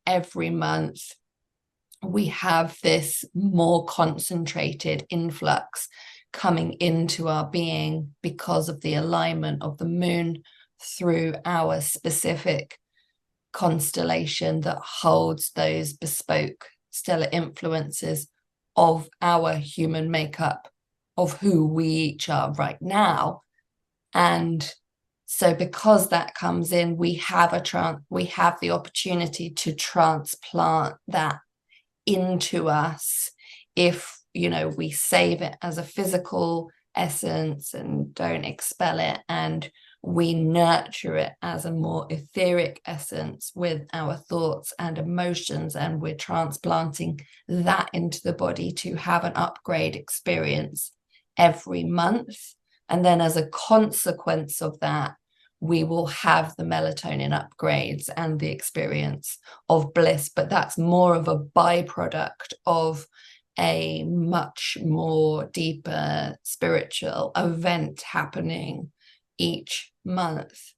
every month we have this more concentrated influx coming into our being because of the alignment of the moon through our specific constellation that holds those bespoke stellar influences of our human makeup, of who we each are right now. And so because that comes in, we have the opportunity to transplant that into us if, we save it as a physical essence and don't expel it, and we nurture it as a more etheric essence with our thoughts and emotions, and we're transplanting that into the body to have an upgrade experience every month. And then as a consequence of that, we will have the melatonin upgrades and the experience of bliss. But that's more of a byproduct of a much more deeper spiritual event happening each month.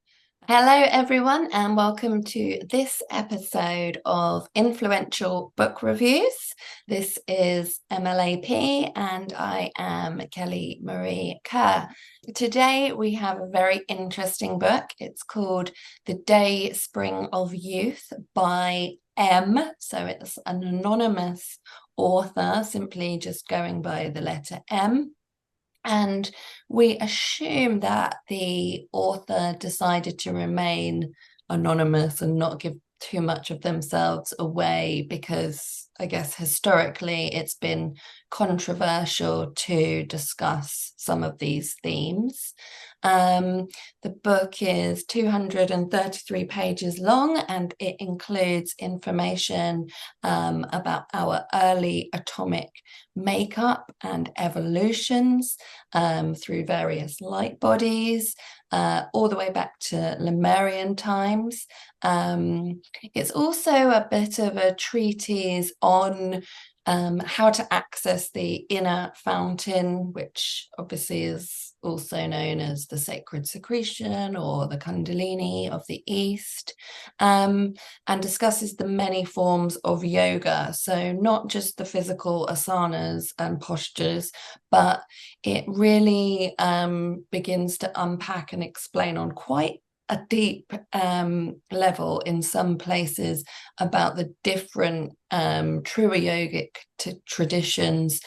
Hello, everyone, and welcome to this episode of Influential Book Reviews. This is MLAP, and I am Kelly Marie Kerr. Today, we have a very interesting book. It's called The Dayspring of Youth by M. So it's an anonymous author, simply just going by the letter M. And we assume that the author decided to remain anonymous and not give too much of themselves away because I guess historically it's been controversial to discuss some of these themes. The book is 233 pages long, and it includes information about our early atomic makeup and evolutions through various light bodies, all the way back to Lemurian times. It's also a bit of a treatise on how to access the inner fountain, which obviously is also known as the sacred secretion or the Kundalini of the East, and discusses the many forms of yoga. So not just the physical asanas and postures, but it really begins to unpack and explain on quite a deep level in some places about the different true yogic traditions,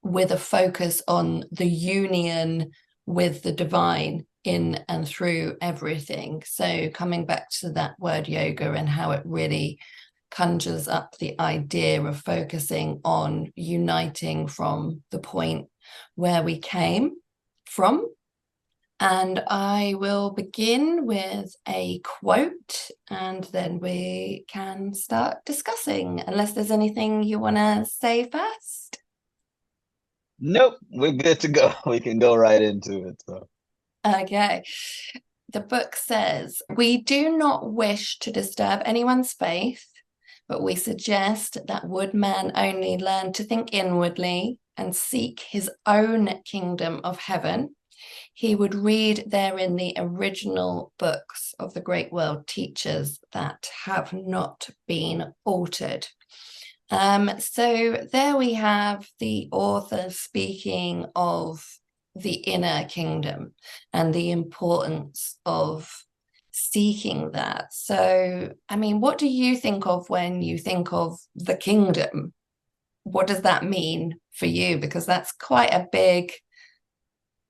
with a focus on the union with the divine in and through everything. So coming back to that word yoga and how it really conjures up the idea of focusing on uniting from the point where we came from. And I will begin with a quote, and then we can start discussing, unless there's anything you want to say first. Nope, we're good to go. We can go right into it. So. Okay. The book says, "We do not wish to disturb anyone's faith, but we suggest that would man only learn to think inwardly and seek his own kingdom of heaven, he would read therein the original books of the great world teachers that have not been altered." So there we have the author speaking of the inner kingdom and the importance of seeking that. So, I mean, what do you think of when you think of the kingdom? What does that mean for you? Because that's quite a big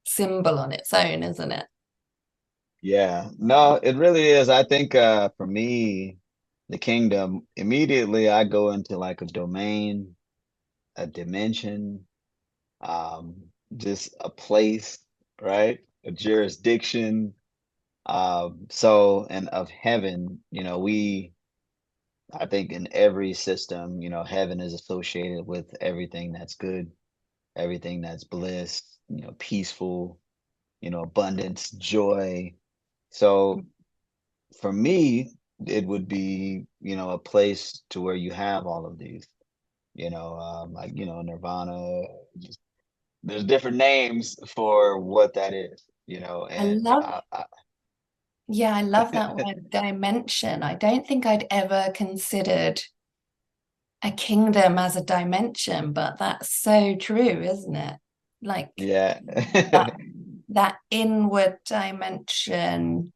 symbol on its own, isn't it? Yeah, no, it really is. I think for me, the kingdom, immediately I go into like a domain, a dimension, um, just a place, right? A jurisdiction. And of heaven, I think in every system, heaven is associated with everything that's good, everything that's bliss, peaceful, abundance, joy. So for me, it would be, a place to where you have all of these, like, Nirvana, just, there's different names for what that is, I and love Yeah, I love that word dimension. I don't think I'd ever considered a kingdom as a dimension, but that's so true, isn't it? Like Yeah. that that inward dimension,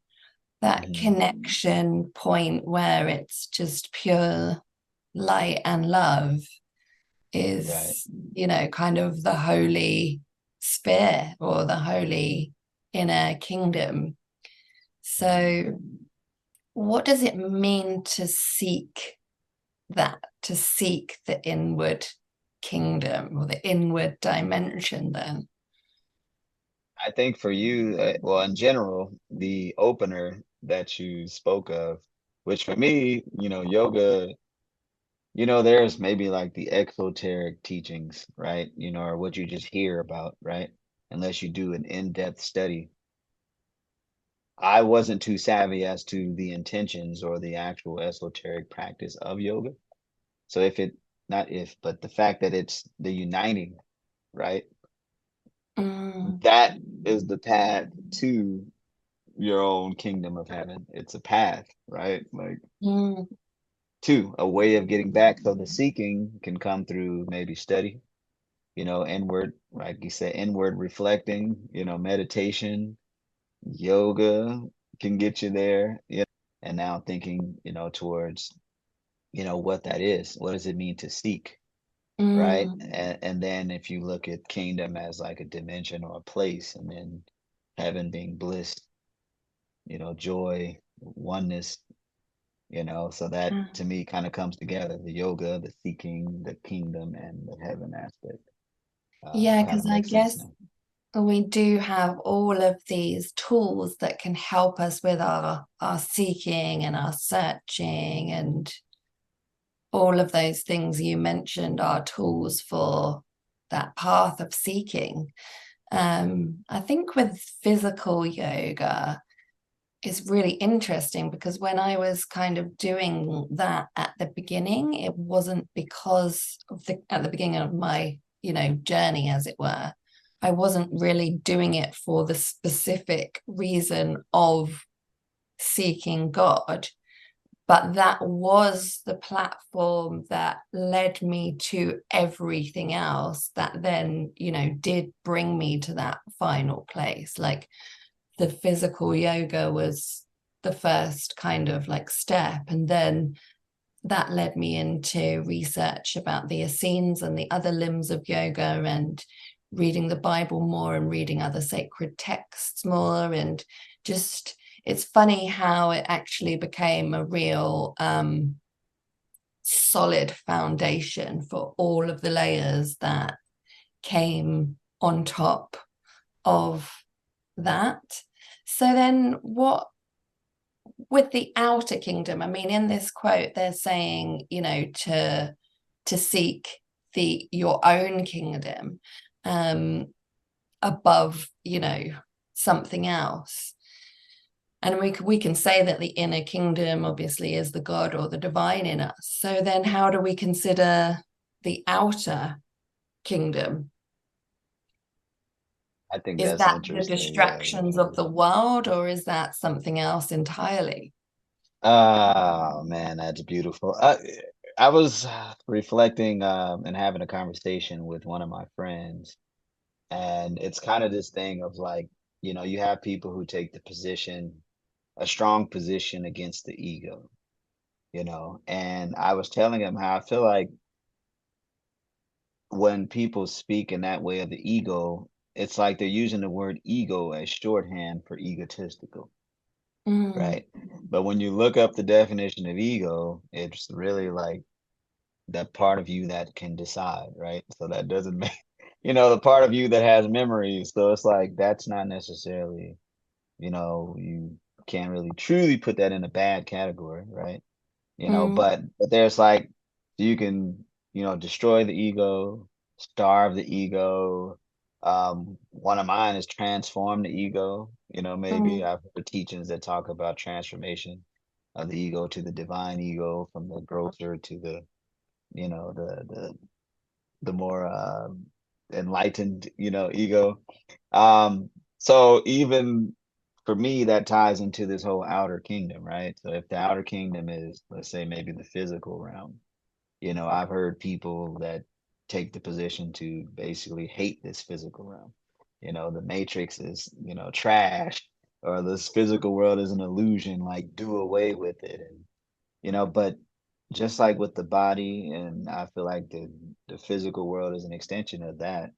that Mhm. connection point where it's just pure light and love Right. is, kind of the holy sphere or the holy inner kingdom. Mhm. So, what does it mean to seek that, to seek the inward kingdom or the inward dimension then? I think for you, well, in general, the opener that you spoke of, which for me, yoga, there's maybe like the exoteric teachings, right? Or what you just hear about, right? Unless you do an in-depth study. I wasn't too savvy as to the intentions or the actual esoteric practice of yoga. So not if, but the fact that it's the uniting, right? Mm, That is the path to your own kingdom of heaven. It's a path, right? Like mm, a way of getting back. So the seeking can come through maybe study, inward, like you said, inward reflecting, meditation, yoga can get you there. And now thinking, towards, what that is. What does it mean to seek? Right. mm, And then if you look at kingdom as like a dimension or a place, and then heaven being bliss, joy, oneness, so that mm. to me kind of comes together, the yoga, the seeking, the kingdom, and the heaven aspect Yeah, kind of because I makes sense guess now. we do have all of these tools that can help us with our seeking and our searching, and all of those things you mentioned are tools for that path of seeking. I think with physical yoga, it's really interesting because when I was kind of doing that at the beginning, it wasn't because of at the beginning of my, journey, as it were. I wasn't really doing it for the specific reason of seeking God, but that was the platform that led me to everything else that then, did bring me to that final place. Like the physical yoga was the first kind of like step. And then that led me into research about the Essenes and the other limbs of yoga, and reading the Bible more and reading other sacred texts more. And just, it's funny how it actually became a real solid foundation for all of the layers that came on top of that. So then what with the outer kingdom? I mean, in this quote, they're saying, to seek your own kingdom um above, something else. And we can say that the inner kingdom obviously is the God or the divine in us. So then how do we consider the outer kingdom? I think Is that's that the interesting. Yeah, distractions of the world, or is that something else entirely? oh man, that's beautiful. I was reflecting and having a conversation with one of my friends, and it's kind of this thing of like, you have people who take the position, a strong position against the ego, and I was telling him how I feel like when people speak in that way of the ego, it's like they're using the word ego as shorthand for egotistical, Mm, right? But when you look up the definition of ego, it's really like that part of you that can decide, right? So that doesn't make, the part of you that has memories. So it's like that's not necessarily, you can't really truly put that in a bad category, right? mm, But there's like you can, destroy the ego, starve the ego. One of mine is transform the ego. Maybe mm, I've heard teachings that talk about transformation of the ego to the divine ego, from the grosser to the, the more enlightened, ego. So even for me, that ties into this whole outer kingdom, right? So if the outer kingdom is, let's say, maybe the physical realm, I've heard people that take the position to basically hate this physical realm. The matrix is, trash, or this physical world is an illusion, like do away with it. And, but just like with the body, and I feel like the physical world is an extension of that,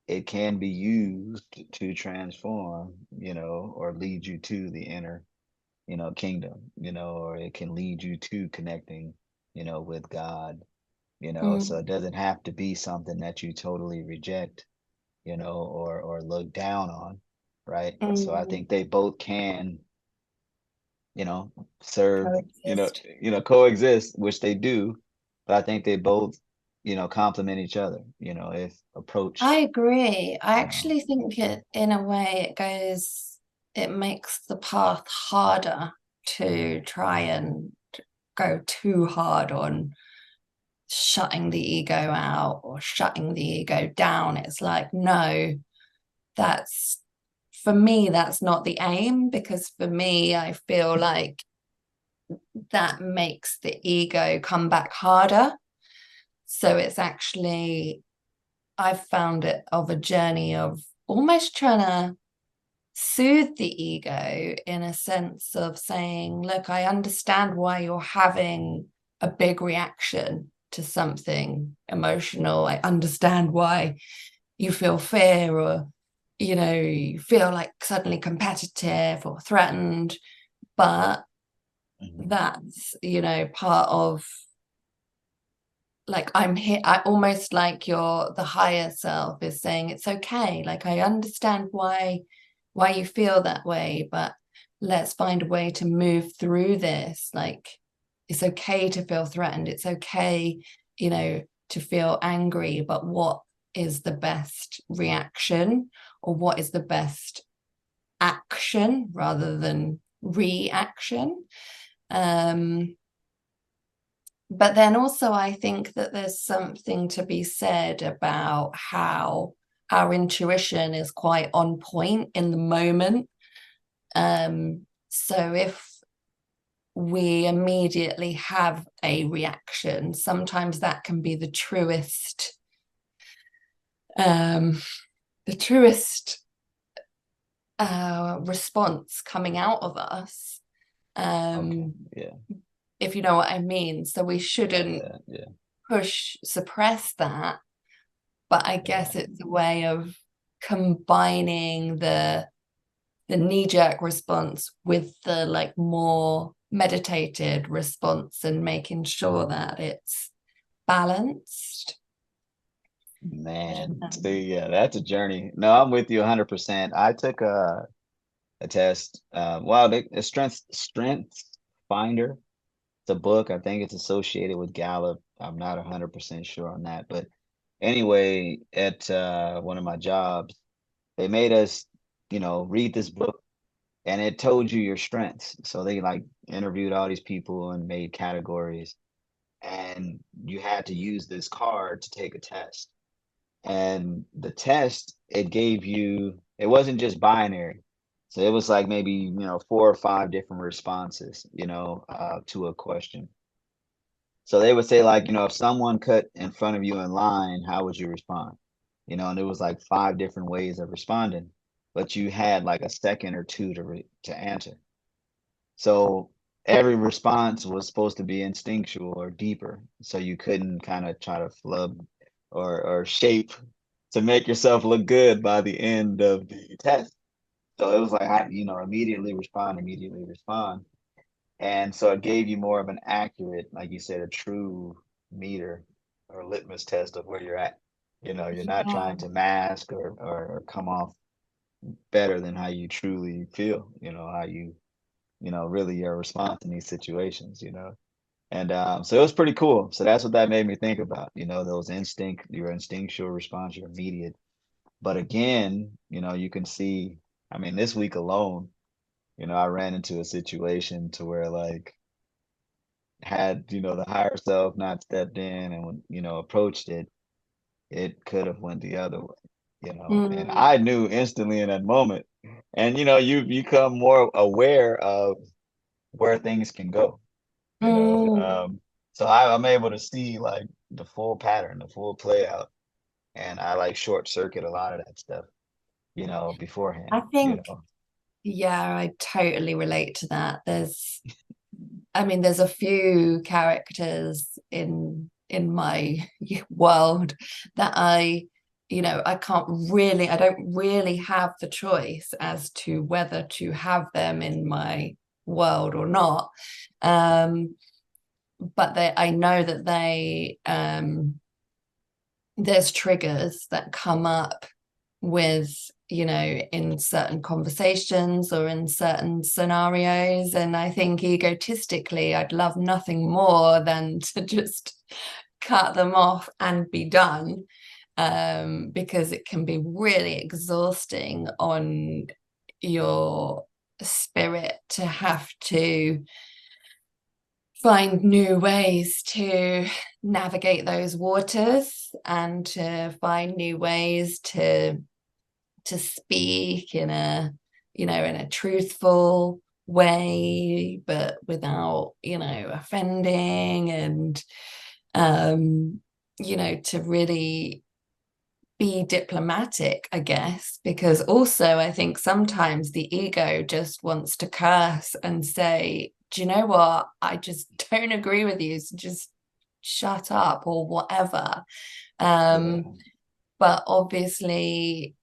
it can be used to transform, or lead you to the inner, kingdom, or it can lead you to connecting, with God, so it Mm, doesn't have to be something that you totally reject, or look down on, right? So I mm, think they both can, you know, serve, coexist. coexist, which they do, but I think they both, complement each other, if I approached, agree. I you know. actually think it, in a way, it makes the path harder to try and go too hard on shutting the ego out or shutting the ego down. It's like, no, that's for me, that's not the aim, because for me, I feel like that makes the ego come back harder. So it's actually, I've found it of a journey of almost trying to soothe the ego in a sense of saying, look, I understand why you're having a big reaction to something emotional. I understand why you feel fear, or, you feel like suddenly competitive or threatened. But Mhm. that's, part of, like, I'm here. I almost like the higher self is saying it's okay. Like, I understand why you feel that way, but let's find a way to move through this. Like, it's okay to feel threatened. It's okay, to feel angry, but what is the best reaction, or what is the best action rather than reaction? Um, but then also, I think that there's something to be said about how our intuition is quite on point in the moment. So if we immediately have a reaction, sometimes that can be um, the truest response coming out of us. Okay. Um, Yeah. if you know what I mean. So we Yeah. shouldn't Yeah. Yeah. suppress that. But I Yeah. guess it's a way of combining the knee-jerk response with the like more meditated response, and making sure that it's balanced. I don't Man, know. see, yeah, that's a journey. No, I'm with you 100%. I took a test. Wow, a strength finder. It's a book. I think it's associated with Gallup. I'm not 100% sure on that, but anyway, at one of my jobs, they made us, read this book, and it told you your strengths. So they like interviewed all these people and made categories, and you had to use this card to take a test. And the test, it gave you, it wasn't just binary. So it was like maybe, four or five different responses, to a question. So they would say, like, if someone cut in front of you in line, how would you respond? And it was like five different ways of responding, but you had like a second or two to answer. So every response was supposed to be instinctual or deeper. So you couldn't kind of try to flub or shape to make yourself look good by the end of the test. So it was like, immediately respond, immediately respond. And so it gave you more of an accurate, like you said, a true meter or litmus test of where you're at. You're not Yeah. trying to mask or come off better than how you truly feel, how you, really your response in these situations, And so it was pretty cool. So that's what that made me think about, those your instinctual response, your immediate. But again, you can see, I mean, this week alone, I ran into a situation to where like had, the higher self not stepped in and, approached it, it could have went the other way, and Mm, I knew instantly in that moment. And you become more aware of where things can go, you know. mm. So I'm able to see like the full pattern, the full play out, and I like short circuit a lot of that stuff, I beforehand, think, yeah, I totally relate to that. There's a few characters in my world that I don't really have the choice as to whether to have them in my world or not. But I know that there's triggers that come up with, in certain conversations or in certain scenarios. And I think egotistically, I'd love nothing more than to just cut them off and be done. Because it can be really exhausting on your spirit to have to find new ways to navigate those waters and to find new ways to speak in a truthful way, but without offending, and to really be diplomatic, I guess, because also I think sometimes the ego just wants to curse and say, do you know what? I just don't agree with you. So just shut up or whatever. yeah. But obviously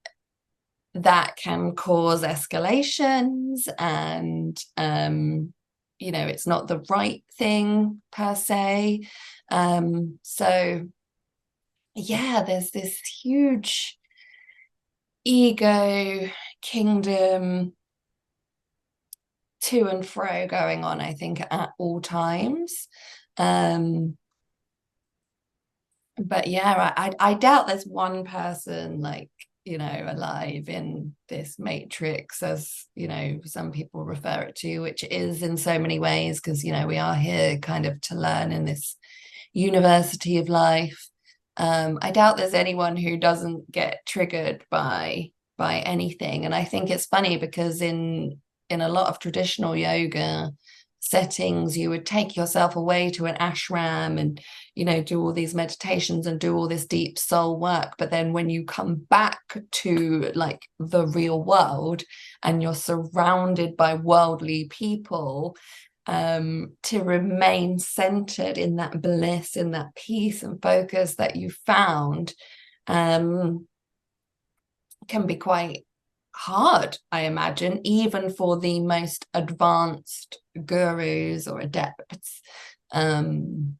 that can cause escalations, and it's not the right thing per se. So yeah, there's this huge ego kingdom to and fro going on, I think, at all times. Um, but yeah, I doubt there's one person like, alive in this matrix, as some people refer it to, which is in so many ways, because we are here kind of to learn in this university of life. I doubt there's anyone who doesn't get triggered by anything. And I think it's funny because in a lot of traditional yoga settings, you would take yourself away to an ashram and do all these meditations and do all this deep soul work. But then when you come back to like the real world and you're surrounded by worldly people, to remain centered in that bliss, in that peace and focus that you found, um, can be quite hard, I imagine, even for the most advanced gurus or adepts. Um,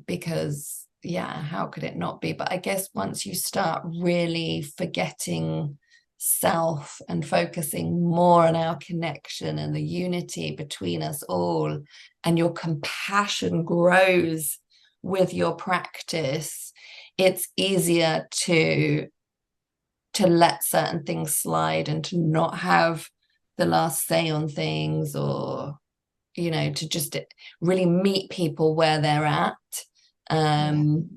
because, yeah, how could it not be? But I guess once you start really forgetting self and focusing more on our connection and the unity between us all, and your compassion grows with your practice, it's easier to let certain things slide and to not have the last say on things, or to just really meet people where they're at, Yeah. um,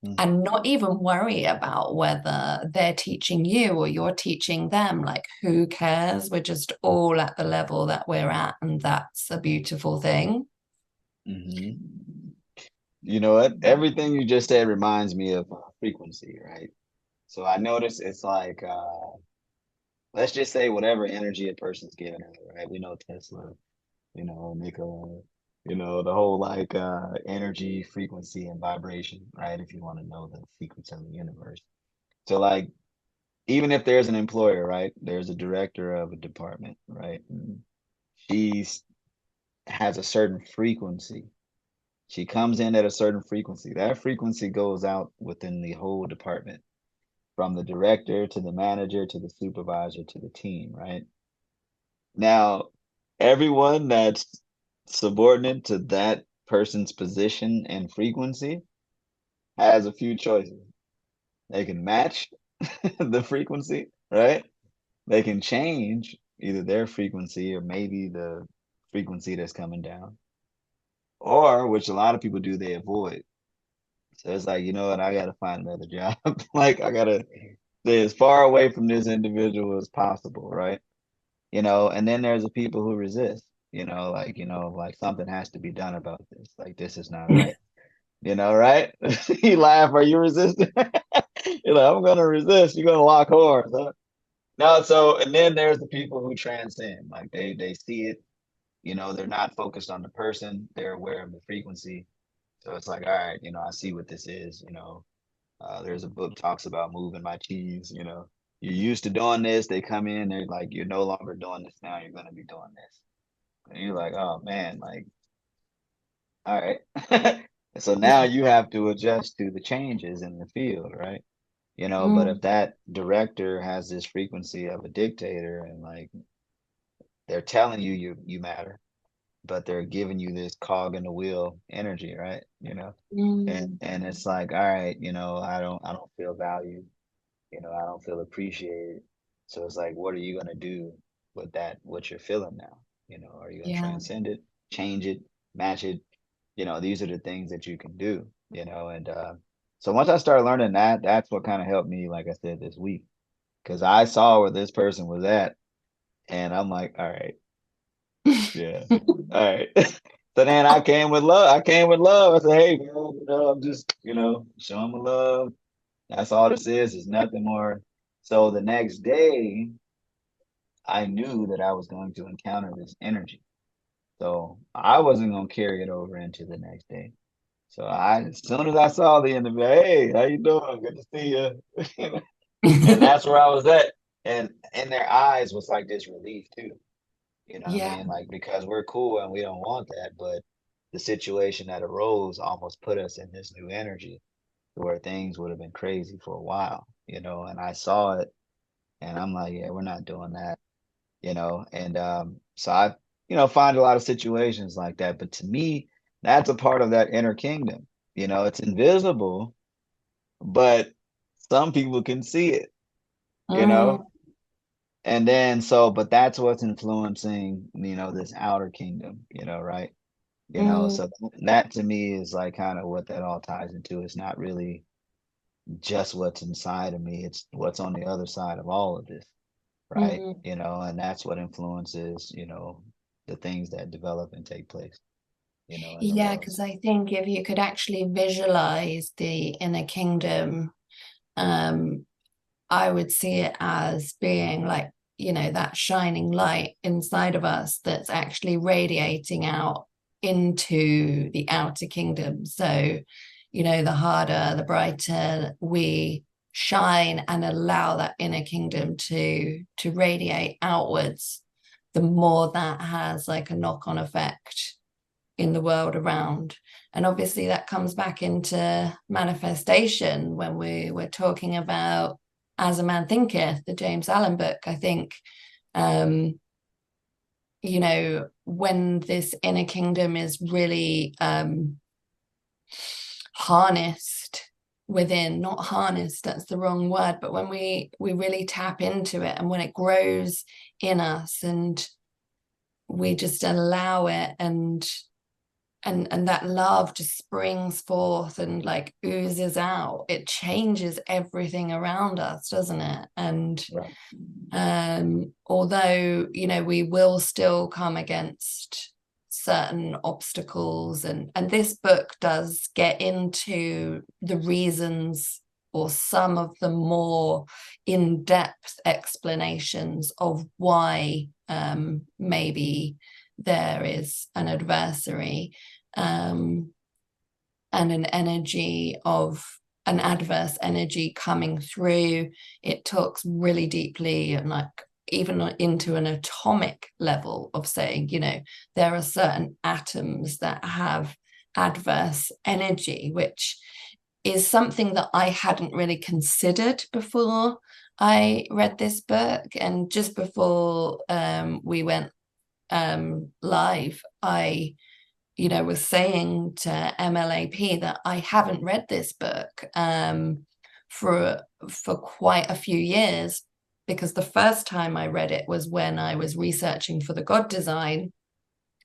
Mm. and not even worry about whether they're teaching you or you're teaching them. Like, who cares? We're just all at the level that we're at, and that's a beautiful thing. Hmm. You know what? Everything you just said reminds me of frequency, right? So I notice it's like, let's just say whatever energy a person's giving out, right? We know Tesla, Nikola, the whole like energy, frequency, and vibration, right? If you want to know the secrets of the universe. So like, even if there's an employer, right? There's a director of a department, right? And she's has a certain frequency. She comes in at a certain frequency. That frequency goes out within the whole department, from the director to the manager to the supervisor to the team, right? Now, everyone that's subordinate to that person's position and frequency has a few choices. They can match the frequency, right? They can change either their frequency or maybe the frequency that's coming down, or which a lot of people do, they avoid. So it's like, you know what, I gotta find another job. Like I gotta stay as far away from this individual as possible, right? And then there's the people who resist, like something has to be done about this. Like this is not right. Right? You laugh, are you resisting? You're like, I'm gonna resist, you're gonna lock horns, huh? No, so and then there's the people who transcend, like they see it, they're not focused on the person, they're aware of the frequency. So it's like, all right, I see what this is, there's a book talks about moving my cheese, you're used to doing this, they come in, they're like, you're no longer doing this now, you're going to be doing this. And you're like, oh man, like, all right. So now you have to adjust to the changes in the field, right? But if Mm, that director has this frequency of a dictator and like they're telling you you matter, but they're giving you this cog in the wheel energy, right? mm, And it's like, all right, I don't feel valued, I don't feel appreciated. So it's like, what are you gonna do with that, what you're feeling now? Are you gonna yeah. transcend it, change it, match it? These are the things that you can do, and so once I started learning that, that's what kind of helped me, like I said, this week. Because I saw where this person was at, and I'm like, all right, yeah, all right. So then I came with love. I came with love. I said, hey, man, I'm just, showing my love. That's all this is. It's nothing more. So the next day, I knew that I was going to encounter this energy. So I wasn't going to carry it over into the next day. So as soon as I saw the individual, hey, how you doing? Good to see you. And that's where I was at. And in their eyes was like this relief too. You know what I Yeah. mean? Like because we're cool and we don't want that, but the situation that arose almost put us in this new energy where things would have been crazy for a while, and I saw it and I'm like, yeah, we're not doing that, and so I, find a lot of situations like that. But to me, that's a part of that inner kingdom. It's invisible, but some people can see it, you Mm, know, and then but that's what's influencing, this outer kingdom, right? mm, So that to me is like kind of what that all ties into. It's not really just what's inside of me, it's what's on the other side of all of this, right? mm. And that's what influences, the things that develop and take place, in the Yeah, world. because I think if you could actually visualize the inner kingdom, um, I would see it as being like, that shining light inside of us that's actually radiating out into the outer kingdom. So, the harder, the brighter we shine and allow that inner kingdom to radiate outwards, the more that has like a knock-on effect in the world around. And obviously that comes back into manifestation when we were talking about As a Man Thinketh, the James Allen book. I think when this inner kingdom is really harnessed within, not harnessed, that's the wrong word, but when we really tap into it and when it grows in us and we just allow it and that love just springs forth and like oozes out, it changes everything around us, doesn't it? And Right. although we will still come against certain obstacles, and this book does get into the reasons or some of the more in-depth explanations of why maybe there is an adversary, um, and an energy of an adverse energy coming through. It talks really deeply and like even into an atomic level of saying, there are certain atoms that have adverse energy, which is something that I hadn't really considered before I read this book. And just before we went live, I was saying to MLAP that I haven't read this book for quite a few years, because the first time I read it was when I was researching for the God design,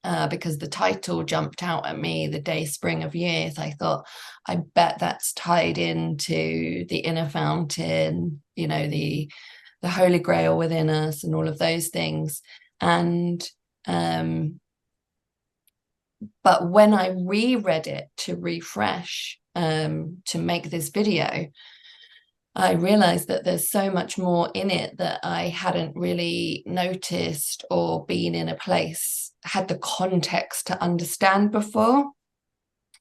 because the title jumped out at me, the Dayspring of Years. I thought, I bet that's tied into the inner fountain, you know, the Holy Grail within us and all of those things. And but when I reread it to refresh, to make this video, I realized that there's so much more in it that I hadn't really noticed or been in a place, had the context to understand before.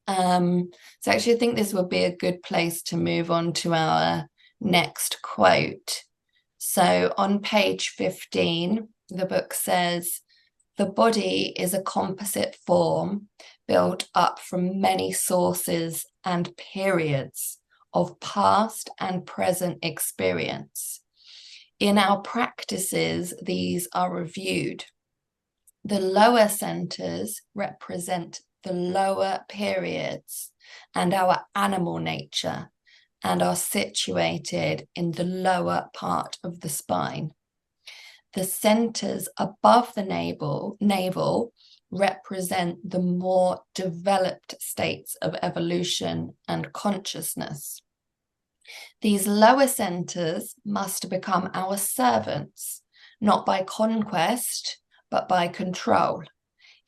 So actually, I think this would be a good place to move on to our next quote. So on page 15, the book says, "The body is a composite form built up from many sources and periods of past and present experience. In our practices, these are reviewed. The lower centers represent the lower periods and our animal nature, and are situated in the lower part of the spine. The centers above the navel represent the more developed states of evolution and consciousness. These lower centers must become our servants, not by conquest, but by control.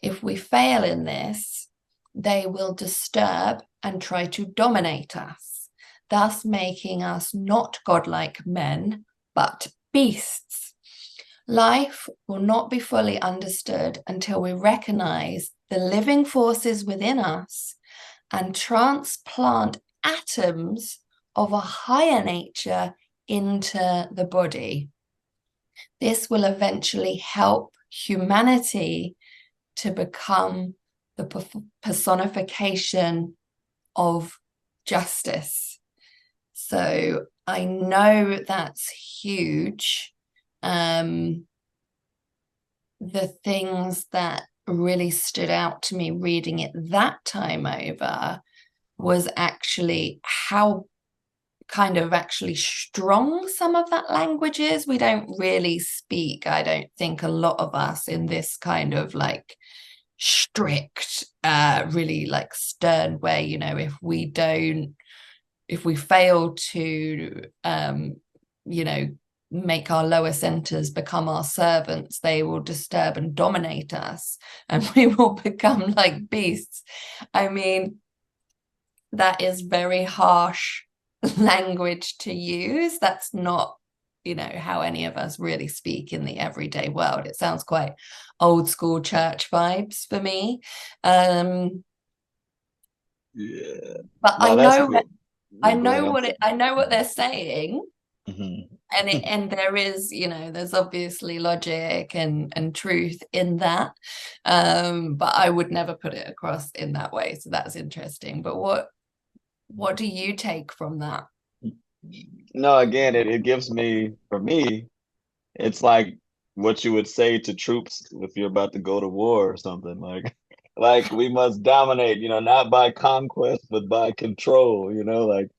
If we fail in this, they will disturb and try to dominate us, thus making us not godlike men, but beasts. Life will not be fully understood until we recognize the living forces within us and transplant atoms of a higher nature into the body. This will eventually help humanity to become the personification of justice." So I know that's huge. The things that really stood out to me reading it that time over was actually how kind of actually strong some of that language is. We don't really speak, I don't think, a lot of us in this kind of like strict, really like stern way. You know, if we fail to you know, make our lower centers become our servants, they will disturb and dominate us, and we will become like beasts. I mean, that is very harsh language to use. That's not, you know, how any of us really speak in the everyday world. It sounds quite old school church vibes for me. Yeah. But No, that's good. I Go ahead. know I know what they're saying. Mm-hmm. And there is, you know, there's obviously logic and truth in that, but I would never put it across in that way. So that's interesting. But what do you take from that? No, again, it gives me, for me, it's like what you would say to troops if you're about to go to war or something. Like we must dominate, not by conquest, but by control, like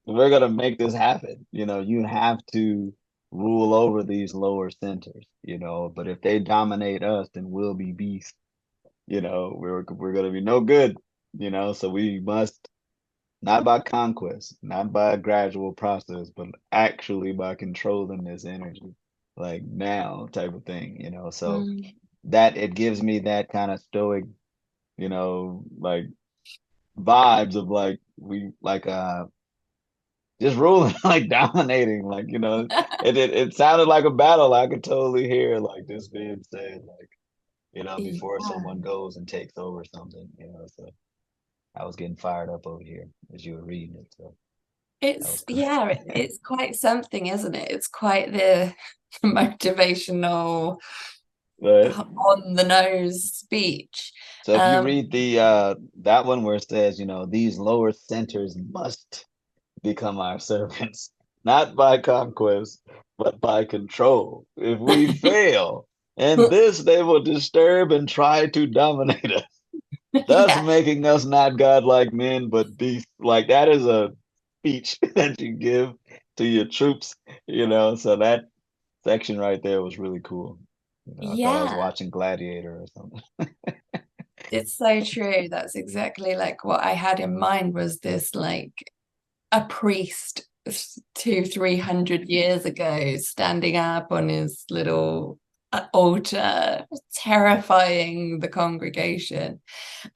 we're gonna make this happen. You have to rule over these lower centers, but if they dominate us, then we'll be beasts. We're gonna be no good, so we must, not by conquest, not by a gradual process, but actually by controlling this energy, like now type of thing, so that it gives me that kind of stoic, like vibes of like we like just ruling, like dominating, like it sounded like a battle. I could totally hear like this being said, like before Yeah. someone goes and takes over something, so I was getting fired up over here as you were reading it, so that was cool. It's quite something, isn't it? It's quite the motivational, But on the nose speech. so if you read the that one where it says, these lower centers must become our servants, not by conquest, but by control. If we fail, and this they will disturb and try to dominate us, thus Yeah. making us not godlike men, but beasts. Like that is a speech that you give to your troops, so that section right there was really cool. I thought I was Yeah, watching Gladiator or something. it's so true. That's exactly like what I had in mind was this like a priest 200-300 years ago standing up on his little altar, terrifying the congregation.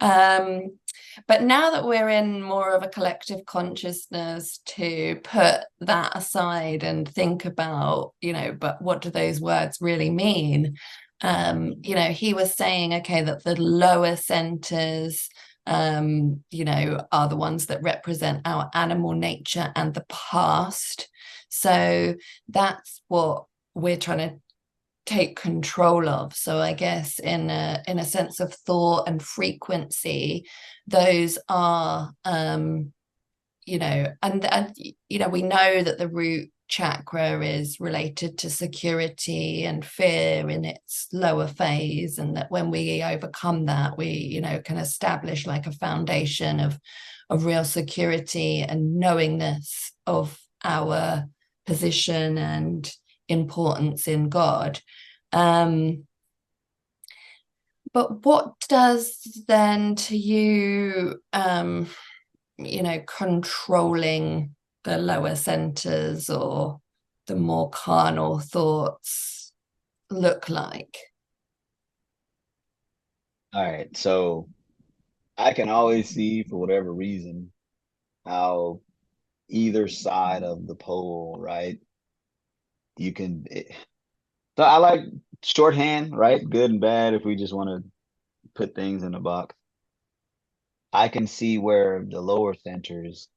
Um, but now that we're in more of a collective consciousness to put that aside and think about, but what do those words really mean? He was saying, okay, that the lower centers, are the ones that represent our animal nature and the past. So that's what we're trying to take control of. So I guess in a sense of thought and frequency, those are and we know that the root chakra is related to security and fear in its lower phase, and that when we overcome that, we can establish like a foundation of real security and knowingness of our position and importance in God. um but what does then to you, controlling the lower centers or the more carnal thoughts look like? All right, so I can always see for whatever reason how either side of the pole, right? You can. So I like shorthand, right? Good and bad. If we just want to put things in a box, I can see where the lower centers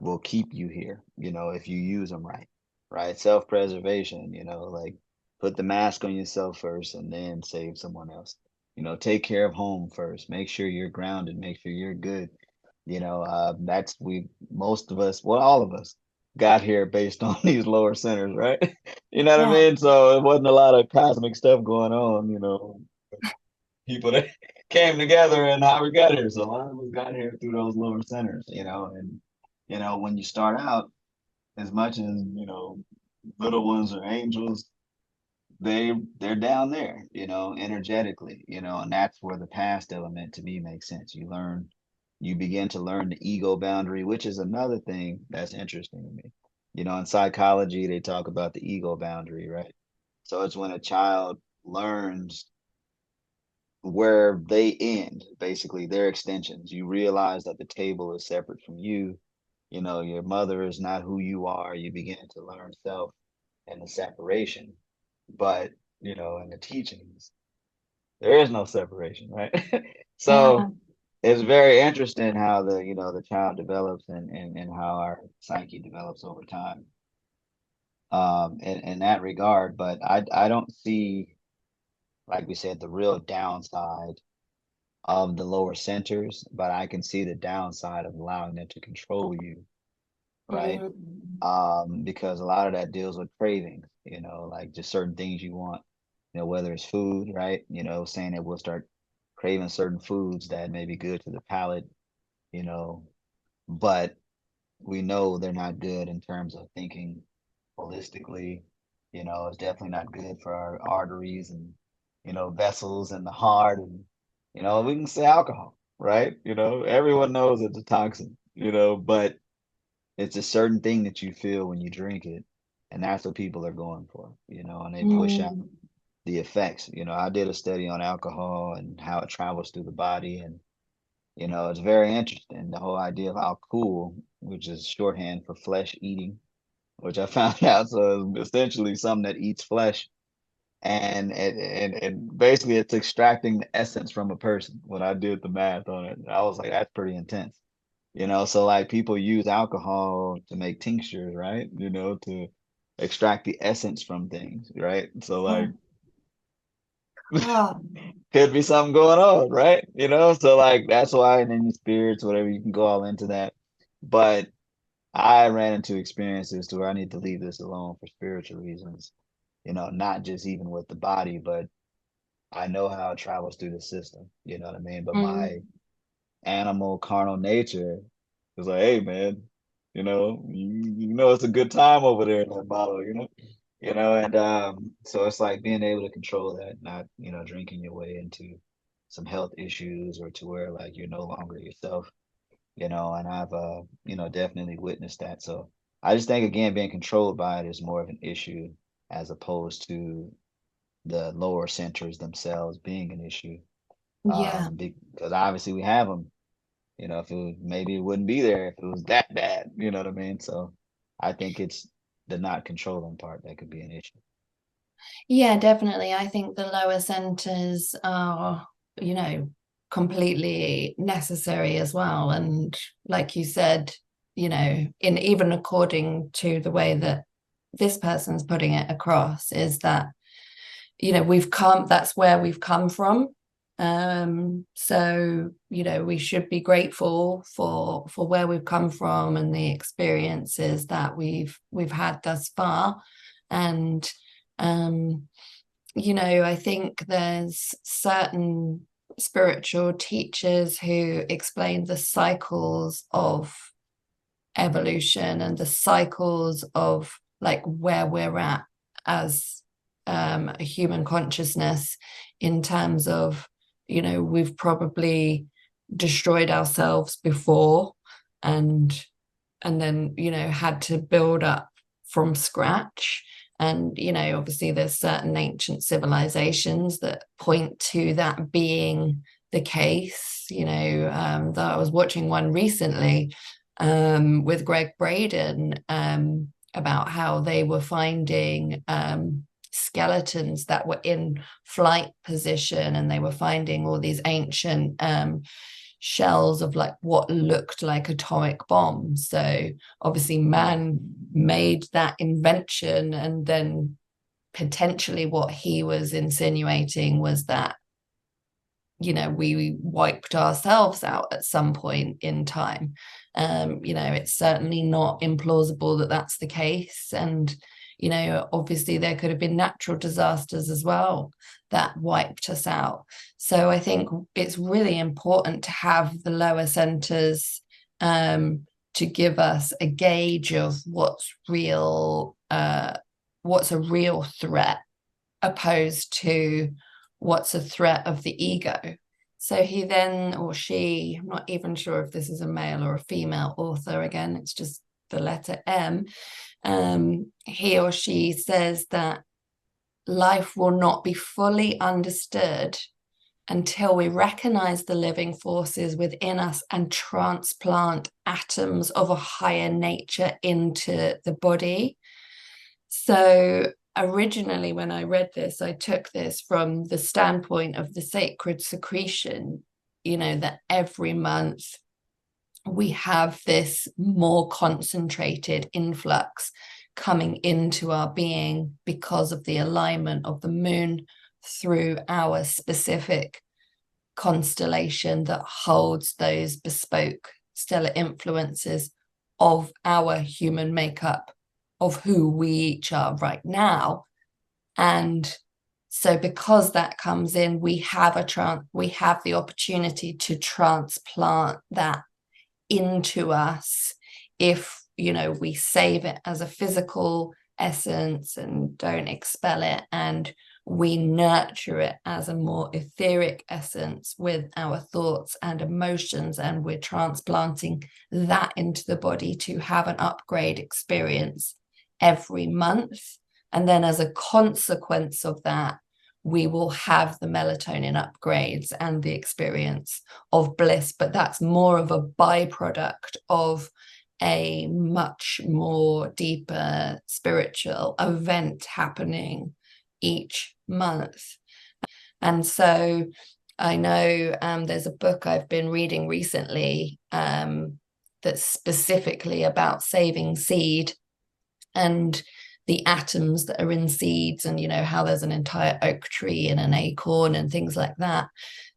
will keep you here, if you use them right, right? Self-preservation, like put the mask on yourself first and then save someone else. Take care of home first. Make sure you're grounded. Make sure you're good. That's most of us, well, all of us got here based on these lower centers, right? You know what I Yeah. mean? So it wasn't a lot of cosmic stuff going on, people that came together and how we got here. So a lot of us got here through those lower centers, and when you start out, as much as little ones are angels, they're down there, energetically, and that's where the past element to me makes sense. You begin to learn the ego boundary, which is another thing that's interesting to me. In psychology, they talk about the ego boundary, right? So it's when a child learns where they end, basically their extensions. You realize that the table is separate from you. Your mother is not who you are. You begin to learn self and the separation. But, in the teachings, there is no separation, right? Yeah. So it's very interesting how the child develops and how our psyche develops over time. In that regard, but I don't see, like we said, the real downside of the lower centers, but I can see the downside of allowing them to control you, right? Mm. Because a lot of that deals with cravings, like just certain things you want, whether it's food, right? Saying that we'll start craving certain foods that may be good to the palate, you know, but we know they're not good in terms of thinking holistically. It's definitely not good for our arteries and, vessels and the heart. And, we can say alcohol, right? Everyone knows it's a toxin, but it's a certain thing that you feel when you drink it. And that's what people are going for, and they push out Mm. the effects. I did a study on alcohol and how it travels through the body. And, it's very interesting. The whole idea of alcohol, which is shorthand for flesh eating, which I found out. So it's essentially something that eats flesh. And basically it's extracting the essence from a person. When I did the math on it, I was like, that's pretty intense. So like people use alcohol to make tinctures, right? To extract the essence from things, right? So Yeah. like Oh. could be something going on, right? So like that's why, and then your spirits, whatever, you can go all into that. But I ran into experiences to where I need to leave this alone for spiritual reasons, not just even with the body, but I know how it travels through the system, you know what I mean? But Mm. my animal carnal nature was like, hey man, you know it's a good time over there in that bottle, and so it's like being able to control that, not, drinking your way into some health issues or to where like you're no longer yourself, and I've definitely witnessed that. So I just think again being controlled by it is more of an issue as opposed to the lower centers themselves being an issue. Yeah. Because obviously we have them. If maybe it wouldn't be there if it was that bad. You know what I mean? So I think it's the not controlling part that could be an issue. Yeah, definitely. I think the lower centers are, completely necessary as well. And like you said, in even according to the way that this person's putting it across, is that, that's where we've come from. So, we should be grateful for where we've come from and the experiences that we've had thus far. And um, I think there's certain spiritual teachers who explain the cycles of evolution and the cycles of like where we're at as a human consciousness in terms of, we've probably destroyed ourselves before and then, had to build up from scratch. And, obviously there's certain ancient civilizations that point to that being the case, that I was watching one recently with Greg Braden about how they were finding skeletons that were in flight position, and they were finding all these ancient shells of like what looked like atomic bombs. So obviously man made that invention, and then potentially what he was insinuating was that we wiped ourselves out at some point in time. It's certainly not implausible that that's the case. And, obviously there could have been natural disasters as well that wiped us out. So I think it's really important to have the lower centers to give us a gauge of what's real, what's a real threat opposed to what's a threat of the ego. So he then, or she, I'm not even sure if this is a male or a female author, again, it's just the letter M. He or she says that life will not be fully understood until we recognize the living forces within us and transplant atoms of a higher nature into the body. So originally, when I read this, I took this from the standpoint of the sacred secretion, that every month we have this more concentrated influx coming into our being because of the alignment of the moon through our specific constellation that holds those bespoke stellar influences of our human makeup, of who we each are right now. And so because that comes in, we have the opportunity to transplant that into us if, we save it as a physical essence and don't expel it, and we nurture it as a more etheric essence with our thoughts and emotions, and we're transplanting that into the body to have an upgrade experience every month. And then as a consequence of that, we will have the melatonin upgrades and the experience of bliss. But that's more of a byproduct of a much more deeper spiritual event happening each month. And so I know there's a book I've been reading recently that's specifically about saving seed and the atoms that are in seeds, and how there's an entire oak tree and an acorn and things like that.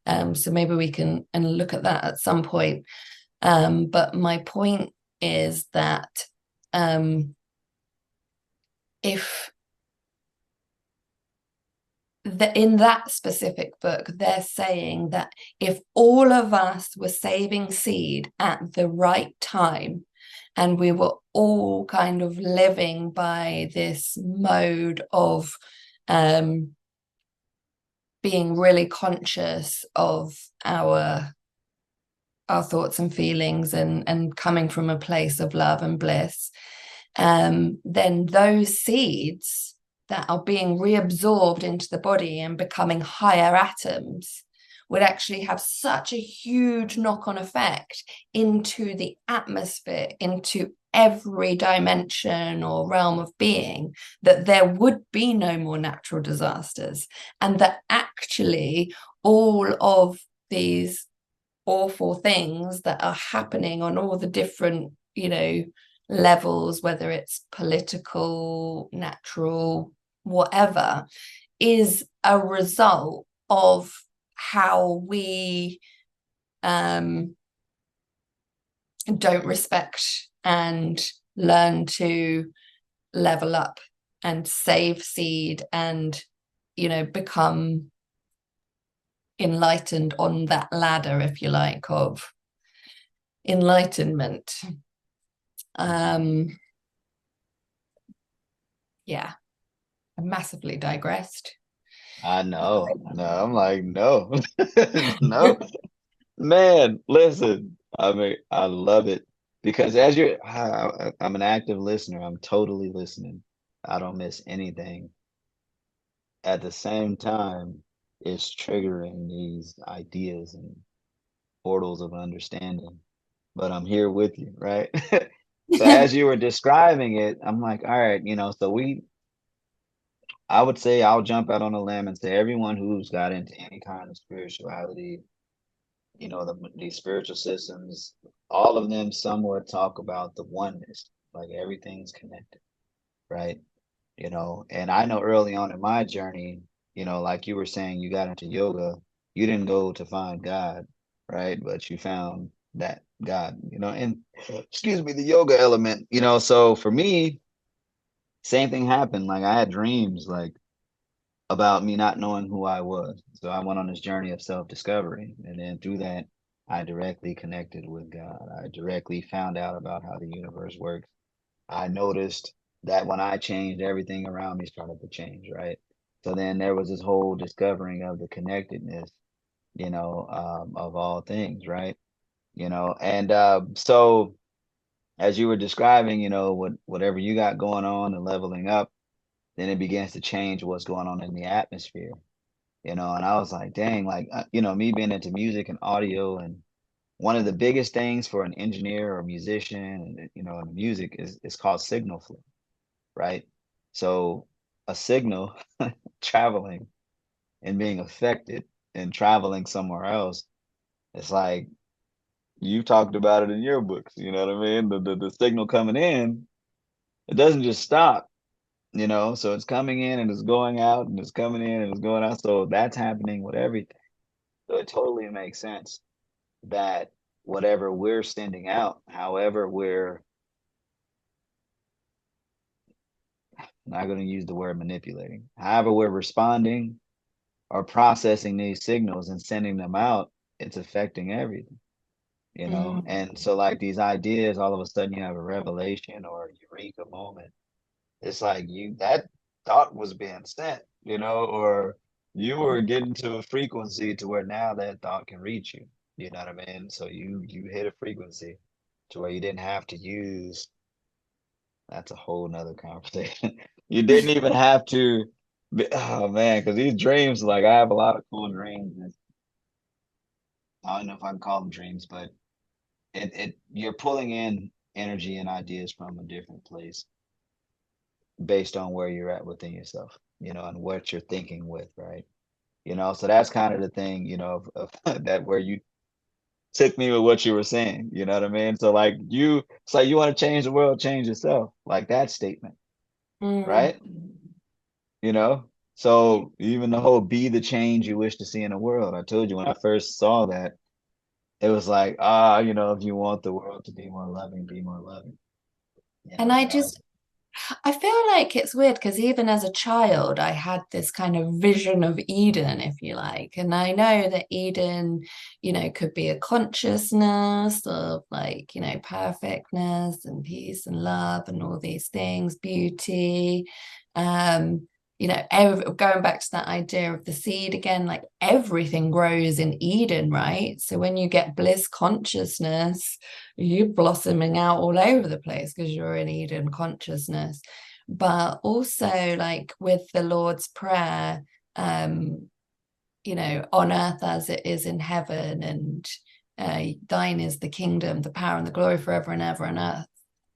So maybe we can look at that at some point. But my point is that if in that specific book, they're saying that if all of us were saving seed at the right time, And we were all kind of living by this mode of being really conscious of our thoughts and feelings, and coming from a place of love and bliss, then those seeds that are being reabsorbed into the body and becoming higher atoms would actually have such a huge knock-on effect into the atmosphere, into every dimension or realm of being, that there would be no more natural disasters, and that actually all of these awful things that are happening on all the different, levels, whether it's political, natural, whatever, is a result of how we don't respect and learn to level up and save seed and, become enlightened on that ladder, if you like, of enlightenment. Yeah, I massively digressed. I know. No, I'm like, no, no, man, listen. I mean, I love it because I'm an active listener. I'm totally listening. I don't miss anything. At the same time, it's triggering these ideas and portals of understanding. But I'm here with you, right? So as you were describing it, I'm like, all right, so I would say I'll jump out on a limb and say everyone who's got into any kind of spirituality, these spiritual systems, all of them somewhat talk about the oneness, like everything's connected, right? And I know early on in my journey, like you were saying, you got into yoga, you didn't go to find God, right? But you found that God, and excuse me, the yoga element, so for me, same thing happened. Like I had dreams like about me not knowing who I was. So I went on this journey of self-discovery. And then through that, I directly connected with God. I directly found out about how the universe works. I noticed that when I changed, everything around me started to change, right? So then there was this whole discovering of the connectedness, of all things, right? And so as you were describing, whatever you got going on and leveling up, then it begins to change what's going on in the atmosphere, and I was like, dang, like, me being into music and audio, and one of the biggest things for an engineer or musician, and, in music is called signal flow, right? So a signal traveling and being affected and traveling somewhere else, it's like you talked about it in your books, you know what I mean? The signal coming in, it doesn't just stop, so it's coming in and it's going out and it's coming in and it's going out. So that's happening with everything. So it totally makes sense that whatever we're sending out, however we're not going to use the word manipulating, however we're responding or processing these signals and sending them out, it's affecting everything, And so like these ideas, all of a sudden you have a revelation or a eureka moment. It's like that thought was being sent, or you were getting to a frequency to where now that thought can reach you. You know what I mean? So you hit a frequency to where you didn't have to use. That's a whole nother conversation. You didn't even have to. Oh man, because these dreams, like I have a lot of cool dreams. I don't know if I can call them dreams, but you're pulling in energy and ideas from a different place based on where you're at within yourself, and what you're thinking with, right? So that's kind of the thing, of that where you took me with what you were saying, you know what I mean? So like it's like you want to change the world, change yourself, like that statement, right? You know? So even the whole be the change you wish to see in the world. I told you when I first saw that, it was like, if you want the world to be more loving, be more loving. And So I feel like it's weird because even as a child, I had this kind of vision of Eden, if you like. And I know that Eden, could be a consciousness of like, perfectness and peace and love and all these things, beauty. Um, going back to that idea of the seed again, like everything grows in Eden, right? So when you get bliss consciousness, you're blossoming out all over the place because you're in Eden consciousness. But also, like with the Lord's Prayer, on earth as it is in heaven, and thine is the kingdom, the power, and the glory forever and ever on earth.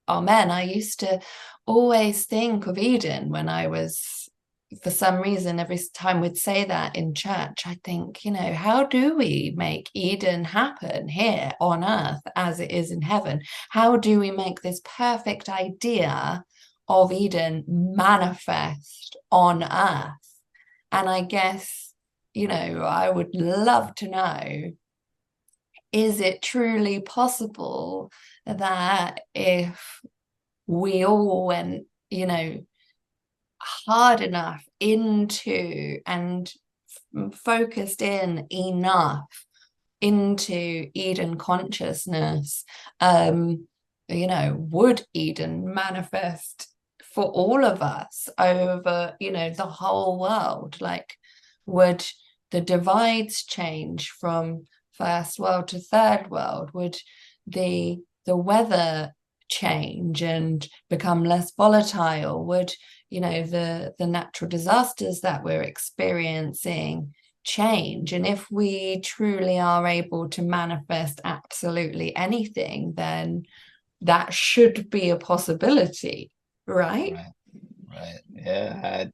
Amen. I used to always think of Eden when I was, for some reason, every time we'd say that in church, I think, how do we make Eden happen here on earth as it is in heaven? How do we make this perfect idea of Eden manifest on earth? And I guess, I would love to know, is it truly possible that if we all went, hard enough into and focused in enough into Eden consciousness, would Eden manifest for all of us over, the whole world? Like, would the divides change from first world to third world? Would the weather change and become less volatile? Would, the natural disasters that we're experiencing change? And if we truly are able to manifest absolutely anything, then that should be a possibility, right? Right. Right. Yeah.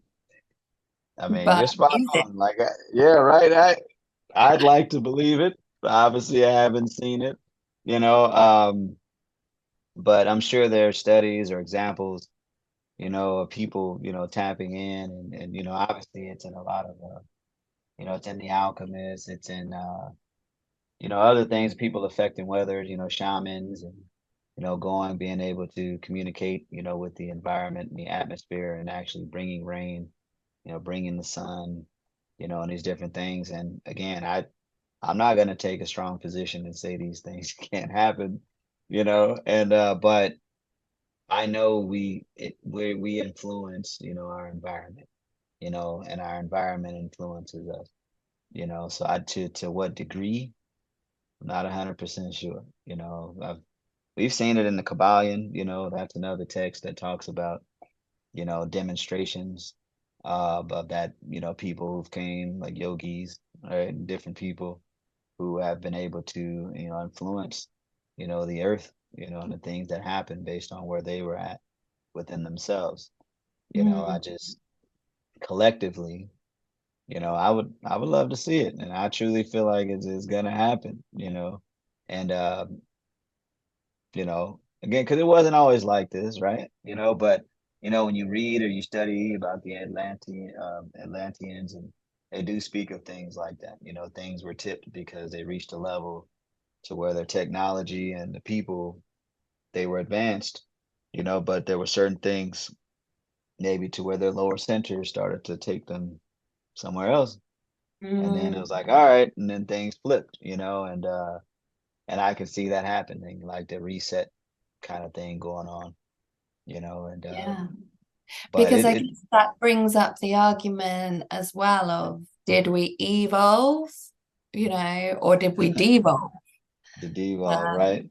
I mean, But you're spot is it? on. Like, yeah, right. I'd like to believe it. Obviously, I haven't seen it, you know. But I'm sure there are studies or examples, of people, tapping in, and obviously it's in a lot of, it's in the alchemists, it's in, other things, people affecting weather, shamans, and going, being able to communicate, with the environment and the atmosphere, and actually bringing rain, bringing the sun, and these different things. And again, I'm not going to take a strong position and say these things can't happen, and but I know we influence, our environment, and our environment influences us, so to what degree, I'm not 100% sure. We've seen it in the Kabbalion, that's another text that talks about, demonstrations of that, people who've came, like yogis, right? Different people who have been able to, influence, the earth, and the things that happen based on where they were at within themselves. I Mm, just collectively, I would love to see it. And I truly feel like it's gonna happen, and again, because it wasn't always like this, right? But when you read or you study about the Atlanteans, and they do speak of things like that. Things were tipped because they reached a level to where their technology and the people, they were advanced, but there were certain things maybe to where their lower centers started to take them somewhere else. And then it mm, was like, all right, and then things flipped, and I could see that happening, like the reset kind of thing going on, and yeah. but Because it I it guess that brings up the argument as well of, did we evolve, or did we devolve? the devolve, Um, right?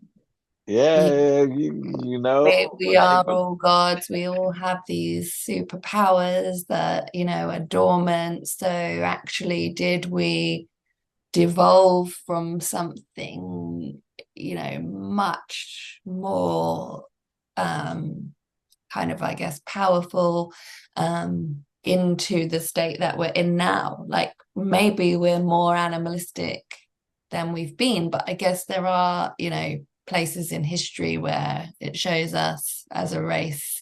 Yeah, you yeah, we right, are but all gods. We all have these superpowers that, are dormant. So actually, did we devolve from something, much more kind of, I guess, powerful, into the state that we're in now? Like maybe we're more animalistic than we've been, but I guess there are, places in history where it shows us as a race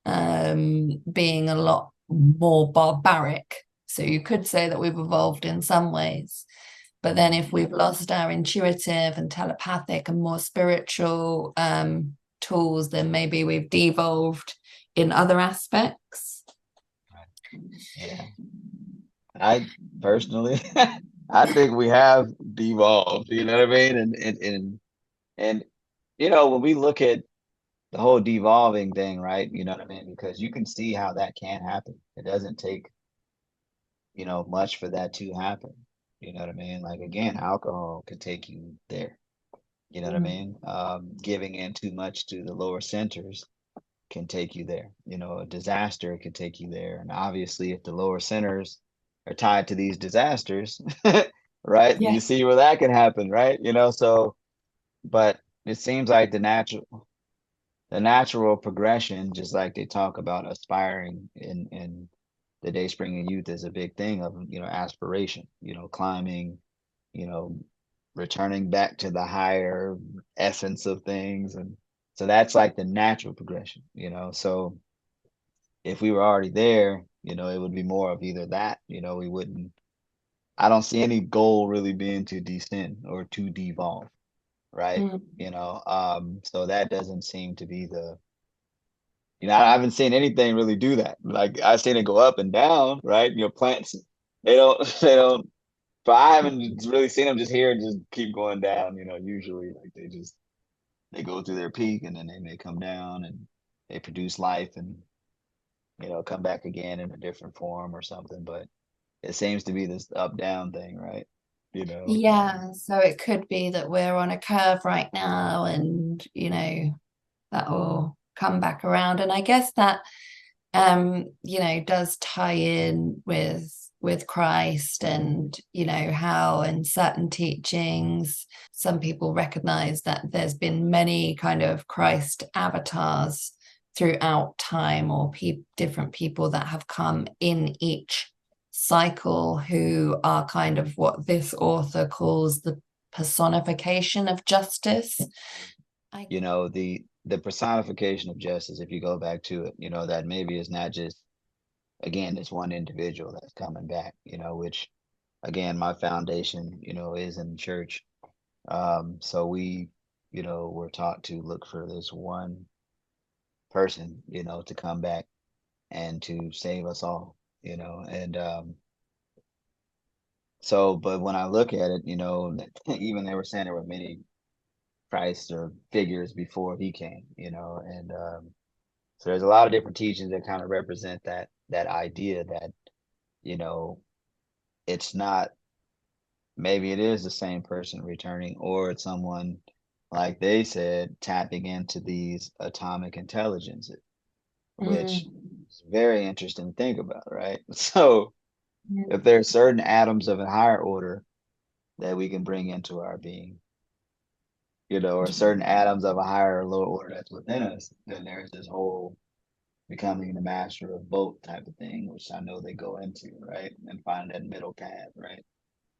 being a lot more barbaric. So you could say that we've evolved in some ways. But then if we've lost our intuitive and telepathic and more spiritual tools, then maybe we've devolved in other aspects. Yeah. I personally, I think we have devolved, you know what I mean? And you know, when we look at the whole devolving thing, right? You know what I mean? Because you can see how that can happen. It doesn't take, you know, much for that to happen. You know what I mean? Like again, alcohol could take you there. You know what I Mm. mean? Giving in too much to the lower centers can take you there. You know, a disaster can take you there. And obviously, if the lower centers are tied to these disasters, right? Yeah. You see where that can happen, right? You know, so but it seems like the natural progression, just like they talk about aspiring in the Dayspring and youth is a big thing of, you know, aspiration, you know, climbing, you know, returning back to the higher essence of things. And so that's like the natural progression, you know. So if we were already there, you know, it would be more of either that, you know, we wouldn't, I don't see any goal really being to descend or to devolve, right? Mm. You know, so that doesn't seem to be the, you know, I haven't seen anything really do that. Like I've seen it go up and down, right? You know, plants, they don't, they don't, but I haven't really seen them just here and just keep going down, you know, usually like they go through their peak and then they may come down and they produce life and, you know, come back again in a different form or something. But it seems to be this up down thing, right? You know, Yeah, so it could be that we're on a curve right now, and that will come back around. And I guess that does tie in with Christ, and how in certain teachings some people recognize that there's been many kind of Christ avatars throughout time, or different people that have come in each cycle who are kind of what this author calls the personification of justice. I you know, the personification of justice, if you go back to it, you know, that maybe is not just again this one individual that's coming back, you know, which again my foundation, you know, is in the church. So we, you know, we're taught to look for this one person, you know, to come back and to save us all, you know. And so, but when I look at it, you know, even they were saying there were many Christ or figures before he came, you know, and so there's a lot of different teachings that kind of represent that idea that, you know, it's not, maybe it is the same person returning, or it's someone like they said tapping into these atomic intelligences, which mm, is very interesting to think about, right? So mm, if there are certain atoms of a higher order that we can bring into our being, you know, or certain atoms of a higher or lower order that's within us, then there's this whole becoming the master of both type of thing, which I know they go into, right? And find that middle path, right?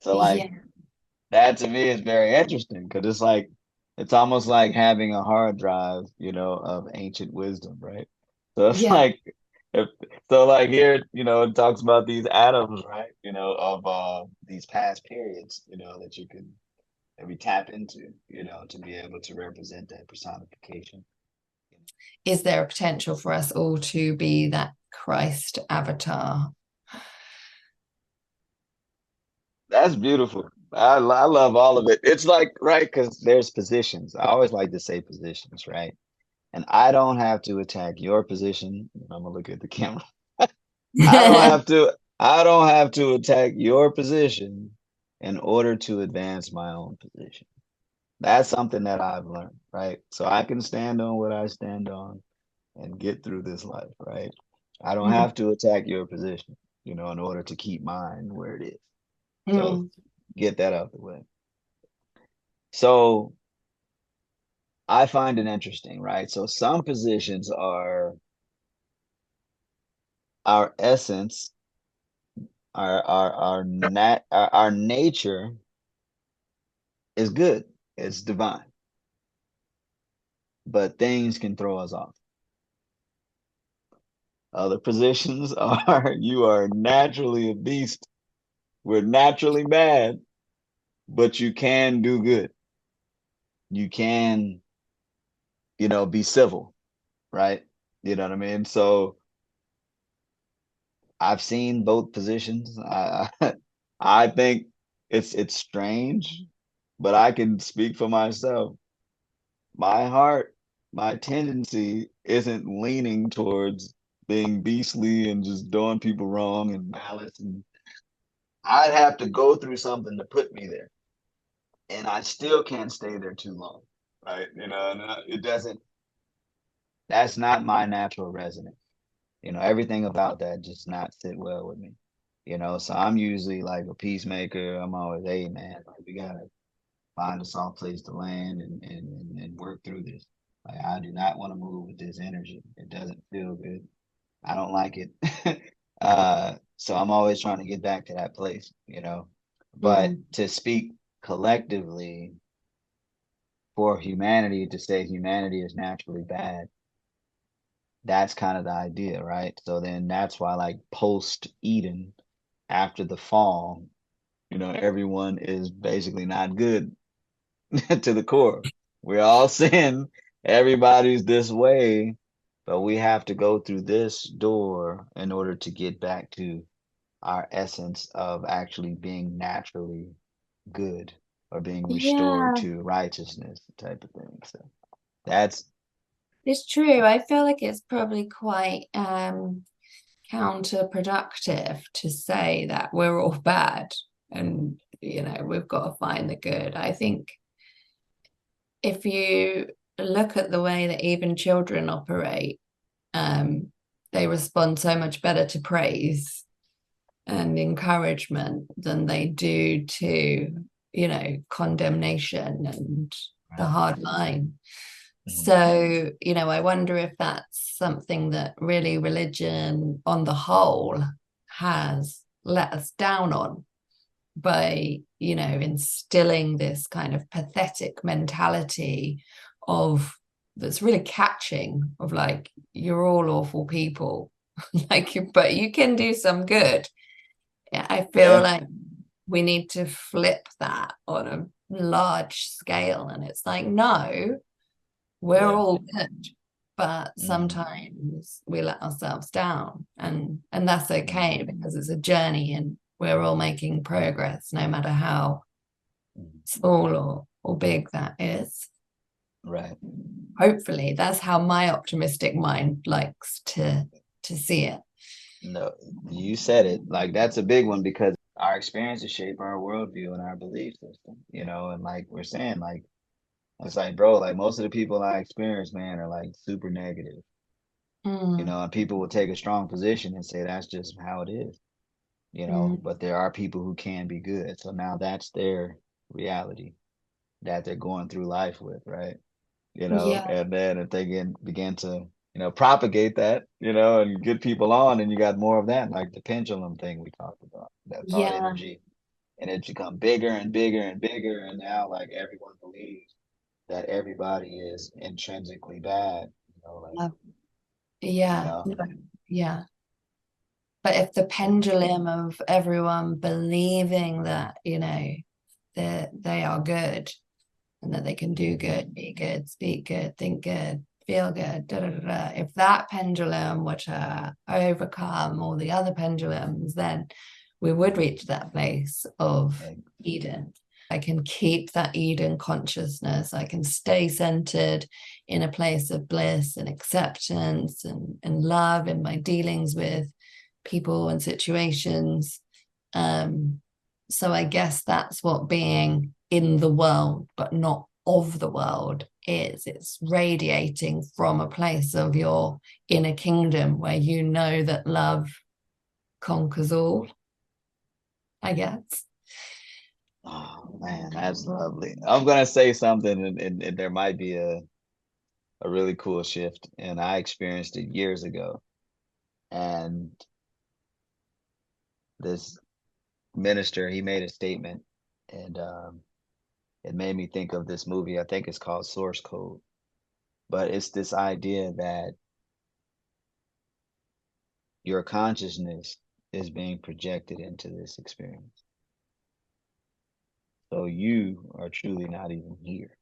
So like yeah, that to me is very interesting because it's like it's almost like having a hard drive, you know, of ancient wisdom, right? So it's yeah. like if so like here, you know, it talks about these atoms, right? You know, of these past periods, you know, that you can that we tap into, you know, to be able to represent that personification. Is there a potential for us all to be that Christ avatar? That's beautiful. I love all of it. It's like, right, because there's positions. I always like to say positions, right? And I don't have to attack your position. I'm gonna look at the camera. I don't have to attack your position in order to advance my own position. That's something that I've learned, right? So I can stand on what I stand on and get through this life, right? I don't Mm, have to attack your position, you know, in order to keep mine where it is. So mm, get that out of the way. So I find it interesting, right? So some positions are our essence, our nature is good. It's divine. But things can throw us off. Other positions are you are naturally a beast. We're naturally bad, but you can do good. You can, you know, be civil, right? You know what I mean? So I've seen both positions. I think it's strange, but I can speak for myself. My heart, my tendency isn't leaning towards being beastly and just doing people wrong and malice. And I'd have to go through something to put me there. And I still can't stay there too long. Right. And it doesn't, that's not my natural resonance. Everything about that just not sit well with me. So I'm usually like a peacemaker. I'm always, hey man, like we gotta find a soft place to land and work through this. Like I do not want to move with this energy. It doesn't feel good. I don't like it. So I'm always trying to get back to that place. But Mm. to speak collectively for humanity to say humanity is naturally bad, that's kind of the idea, right? So then that's why like post Eden, after the fall, everyone is basically not good to the core. We're all sin. Everybody's this way, but we have to go through this door in order to get back to our essence of actually being naturally good or being restored Yeah, to righteousness type of thing. So that's it's true. I feel like it's probably quite counterproductive to say that we're all bad and we've got to find the good. I think if you look at the way that even children operate, um, they respond so much better to praise and encouragement than they do to, condemnation and the right. hard line. Mhm. So, I wonder if that's something that really religion on the whole has let us down on by, instilling this kind of pathetic mentality of that's really catching of like, you're all awful people. Like, but you can do some good. Yeah, I feel Yeah. like we need to flip that on a large scale. And it's like, no, we're Yeah. all good, but Mhm. sometimes we let ourselves down, and that's okay Mhm. because it's a journey and we're all making progress, no matter how Mhm. small or big that is. Right. Hopefully, that's how my optimistic mind likes to see it. No, you said it. Like that's a big one because our experiences shape our worldview and our belief system. And like we're saying, like it's like, bro, like most of the people I experience, man, are like super negative, Mm, and people will take a strong position and say that's just how it is, mm, but there are people who can be good. So now that's their reality that they're going through life with, right? yeah, And then if they begin to, propagate that, and get people on, and you got more of that, like the pendulum thing we talked about, that thought yeah, energy, and it's become bigger and bigger and bigger, and now like everyone believes that everybody is intrinsically bad, like, love- you yeah, know, no, yeah. But if the pendulum of everyone believing that, that they are good and that they can do good, be good, speak good, think good, feel good, da, da, da, da. If that pendulum were to overcome all the other pendulums, then we would reach that place of like, Eden. I can keep that Eden consciousness. I can stay centered in a place of bliss and acceptance and love in my dealings with people and situations. Um, so I guess that's what being in the world, but not of the world is. It's radiating from a place of your inner kingdom where you know that love conquers all, I guess. oh man, that's lovely. I'm gonna say something, and there might be a really cool shift, and I experienced it years ago, and this minister, he made a statement, and it made me think of this movie. I think it's called Source Code, but it's this idea that your consciousness is being projected into this experience. So you are truly not even here,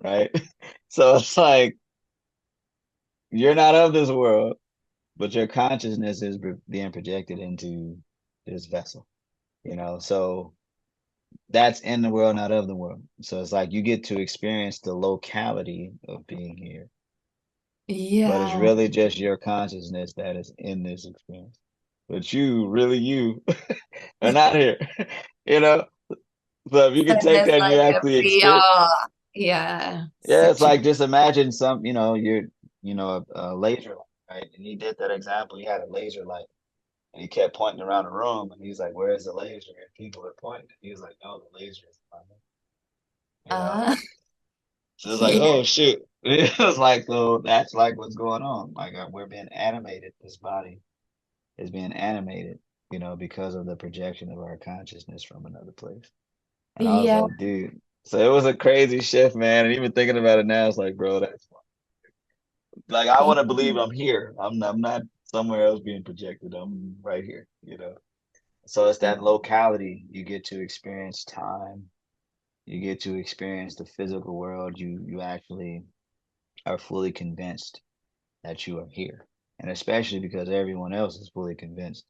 right? So it's like you're not of this world, but your consciousness is being projected into this vessel, so that's in the world, not of the world. So it's like you get to experience the locality of being here, but it's Yeah. really just your consciousness that is in this experience. But you, really you, are not here, you know? So if you So can take there's that and you like a actually experience, VR, yeah, yeah, it's situation. like just imagine you're, a laser light, right? And he did that example. He had a laser light and he kept pointing around the room and he's like, "Where's the laser?" And people are pointing. He was like, "No, the laser is coming," you know? Uh, So it's like, yeah, oh shoot. It was like, so that's like what's going on. Like we're being animated. This body is being animated, because of the projection of our consciousness from another place. And I was yeah, like, dude. So it was a crazy shift, man. And even thinking about it now, it's like, bro, that's like I want to believe I'm here. I'm not somewhere else being projected. I'm right here. So it's that locality. You get to experience time. You get to experience the physical world. You actually are fully convinced that you are here. And especially because everyone else is fully convinced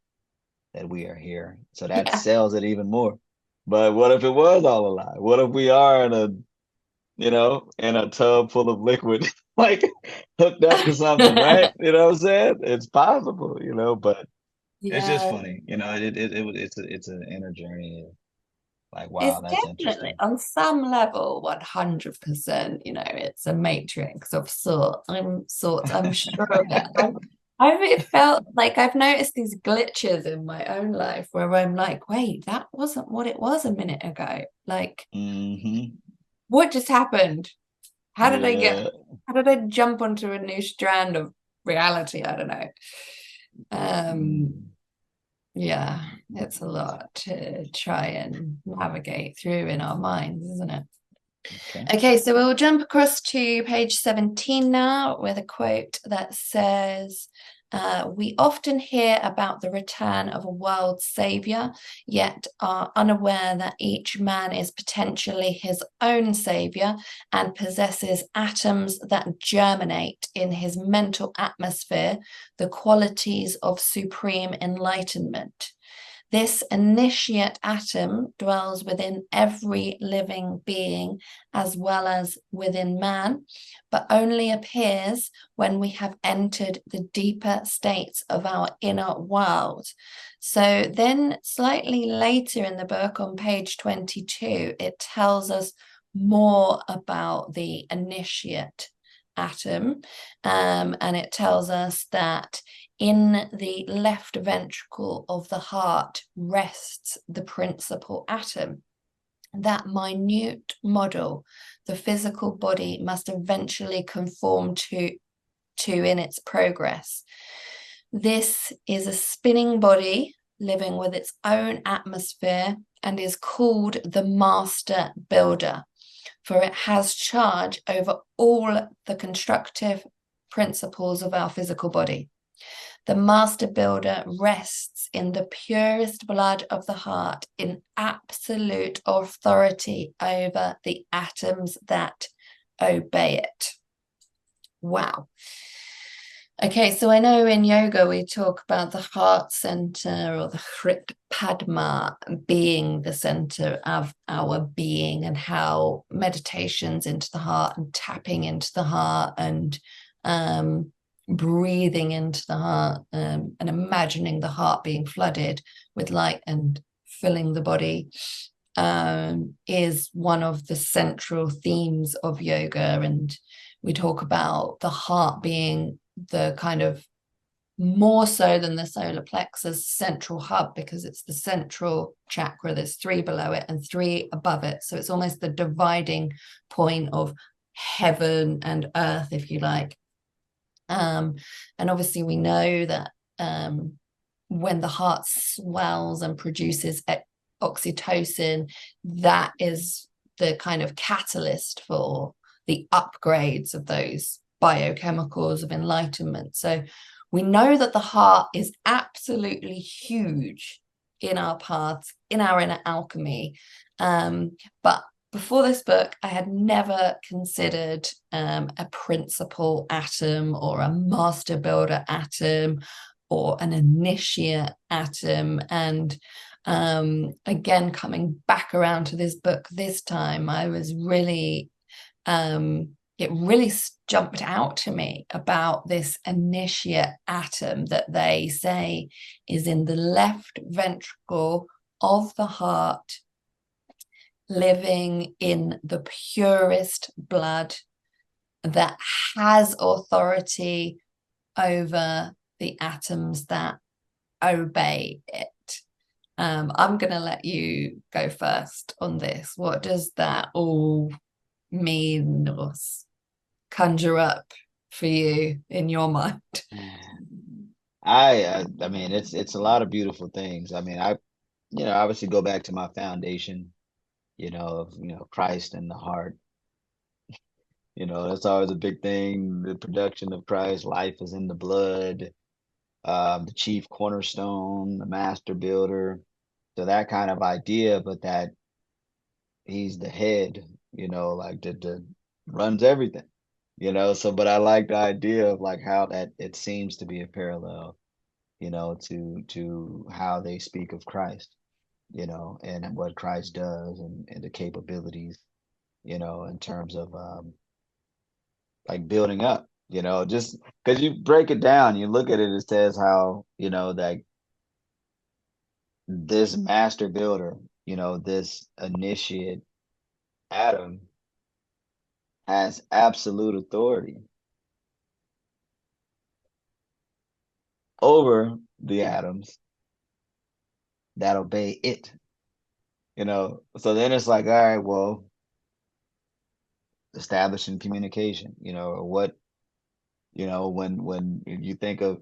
that we are here. So that yeah. sells it even more. But what if it was all a lie? What if we are in a tub full of liquid, like hooked up to something, right? You know what I'm saying? It's possible, but it's just Yeah, funny. It's an inner journey. Like, it's wow, that's definitely interesting. on some level 100%, it's a matrix of sorts. I'm sure of it. I've felt like I've noticed these glitches in my own life where I'm like, wait, that wasn't what it was a minute ago. Like, Hmm. what just happened? Yeah. How did I jump onto a new strand of reality? I don't know. Um, Mm. yeah, it's a lot to try and navigate through in our minds, isn't it? Okay. Okay, so we'll jump across to page 17 now with a quote that says, we often hear about the return of a world savior, yet are unaware that each man is potentially his own savior and possesses atoms that germinate in his mental atmosphere, the qualities of supreme enlightenment. This initiate atom dwells within every living being as well as within man, but only appears when we have entered the deeper states of our inner world. So then, slightly later in the book on page 22, it tells us more about the initiate atom, and it tells us that in the left ventricle of the heart rests the principal atom. That minute model the physical body must eventually conform to in its progress. This is a spinning body living with its own atmosphere and is called the master builder, for it has charge over all the constructive principles of our physical body. The master builder rests in the purest blood of the heart in absolute authority over the atoms that obey it. Wow. Okay, so I know in yoga we talk about the heart center or the Hrit Padma being the center of our being, and how meditations into the heart and tapping into the heart and breathing into the heart, and imagining the heart being flooded with light and filling the body, is one of the central themes of yoga. And we talk about the heart being the kind of, more so than the solar plexus, central hub, because it's the central chakra. There's three below it and three above it, so it's almost the dividing point of heaven and earth, if you like. And obviously we know that when the heart swells and produces oxytocin, that is the kind of catalyst for the upgrades of those biochemicals of enlightenment. So we know that the heart is absolutely huge in our paths, in our inner alchemy. But before this book, I had never considered a principal atom or a master builder atom or an initiate atom. And again, coming back around to this book this time, I was really, it really jumped out to me about this initiate atom that they say is in the left ventricle of the heart, living in the purest blood, that has authority over the atoms that obey it. I'm going to let you go first on this. What does that all mean or conjure up for you in your mind? I mean, it's a lot of beautiful things. I mean, obviously go back to my foundation, of Christ and the heart. That's always a big thing. The production of Christ, life is in the blood, the chief cornerstone, the master builder. So that kind of idea, but that he's the head, like that runs everything, So, but I like the idea of like how that it seems to be a parallel, to how they speak of Christ, and what Christ does and the capabilities, in terms of like building up, just because you break it down, you look at it, it says how, that this master builder, this initiate Adam has absolute authority over the atoms that obey it, So then it's like, all right, well, establishing communication, or what, when you think of,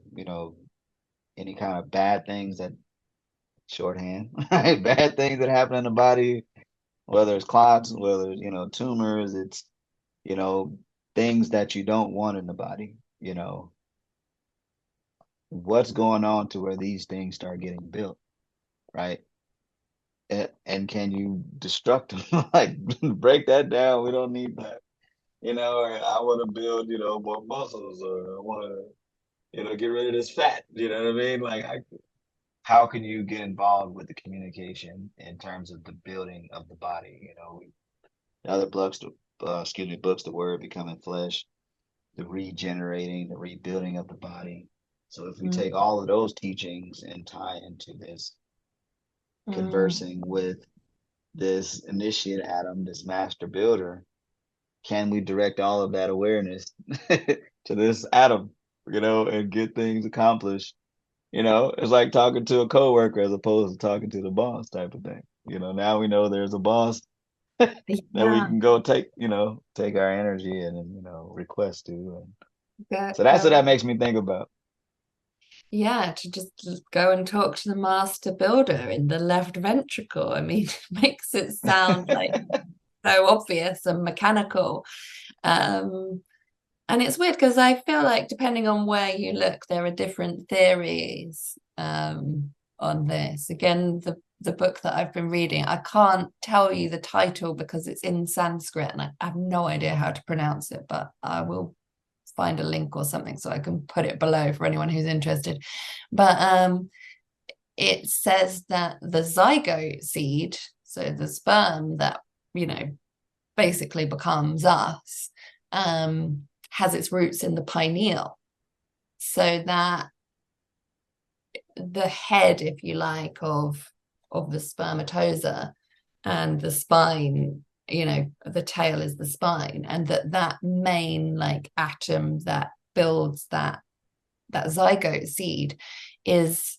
any kind of bad things that shorthand, right? Bad things that happen in the body, whether it's clots, whether it's, tumors, it's, you know, things that you don't want in the body, what's going on to where these things start getting built, right? And can you destruct them? Like break that down. We don't need that, or I want to build, more muscles, or I want to, get rid of this fat. You know what I mean? Like, how can you get involved with the communication in terms of the building of the body? Other books, books, the word becoming flesh, the regenerating, the rebuilding of the body. So if we Mm. take all of those teachings and tie into this, conversing with this initiate Adam, this master builder, can we direct all of that awareness to this Adam, and get things accomplished? It's like talking to a coworker as opposed to talking to the boss type of thing. Now we know there's a boss that we Yeah, can go take our energy and, request to. And so that's what go. that makes me think about. Yeah, to just go and talk to the master builder in the left ventricle. I mean, it makes it sound like so obvious and mechanical. Um, and it's weird because I feel like depending on where you look, there are different theories on this. Again, the book that I've been reading, I can't tell you the title because it's in Sanskrit and I have no idea how to pronounce it, but I will find a link or something so I can put it below for anyone who's interested. But it says that the zygote seed, so the sperm that, basically becomes us, has its roots in the pineal. So that the head, if you like, of the spermatoza and the spine, the tail is the spine, and that main like atom that builds that zygote seed is,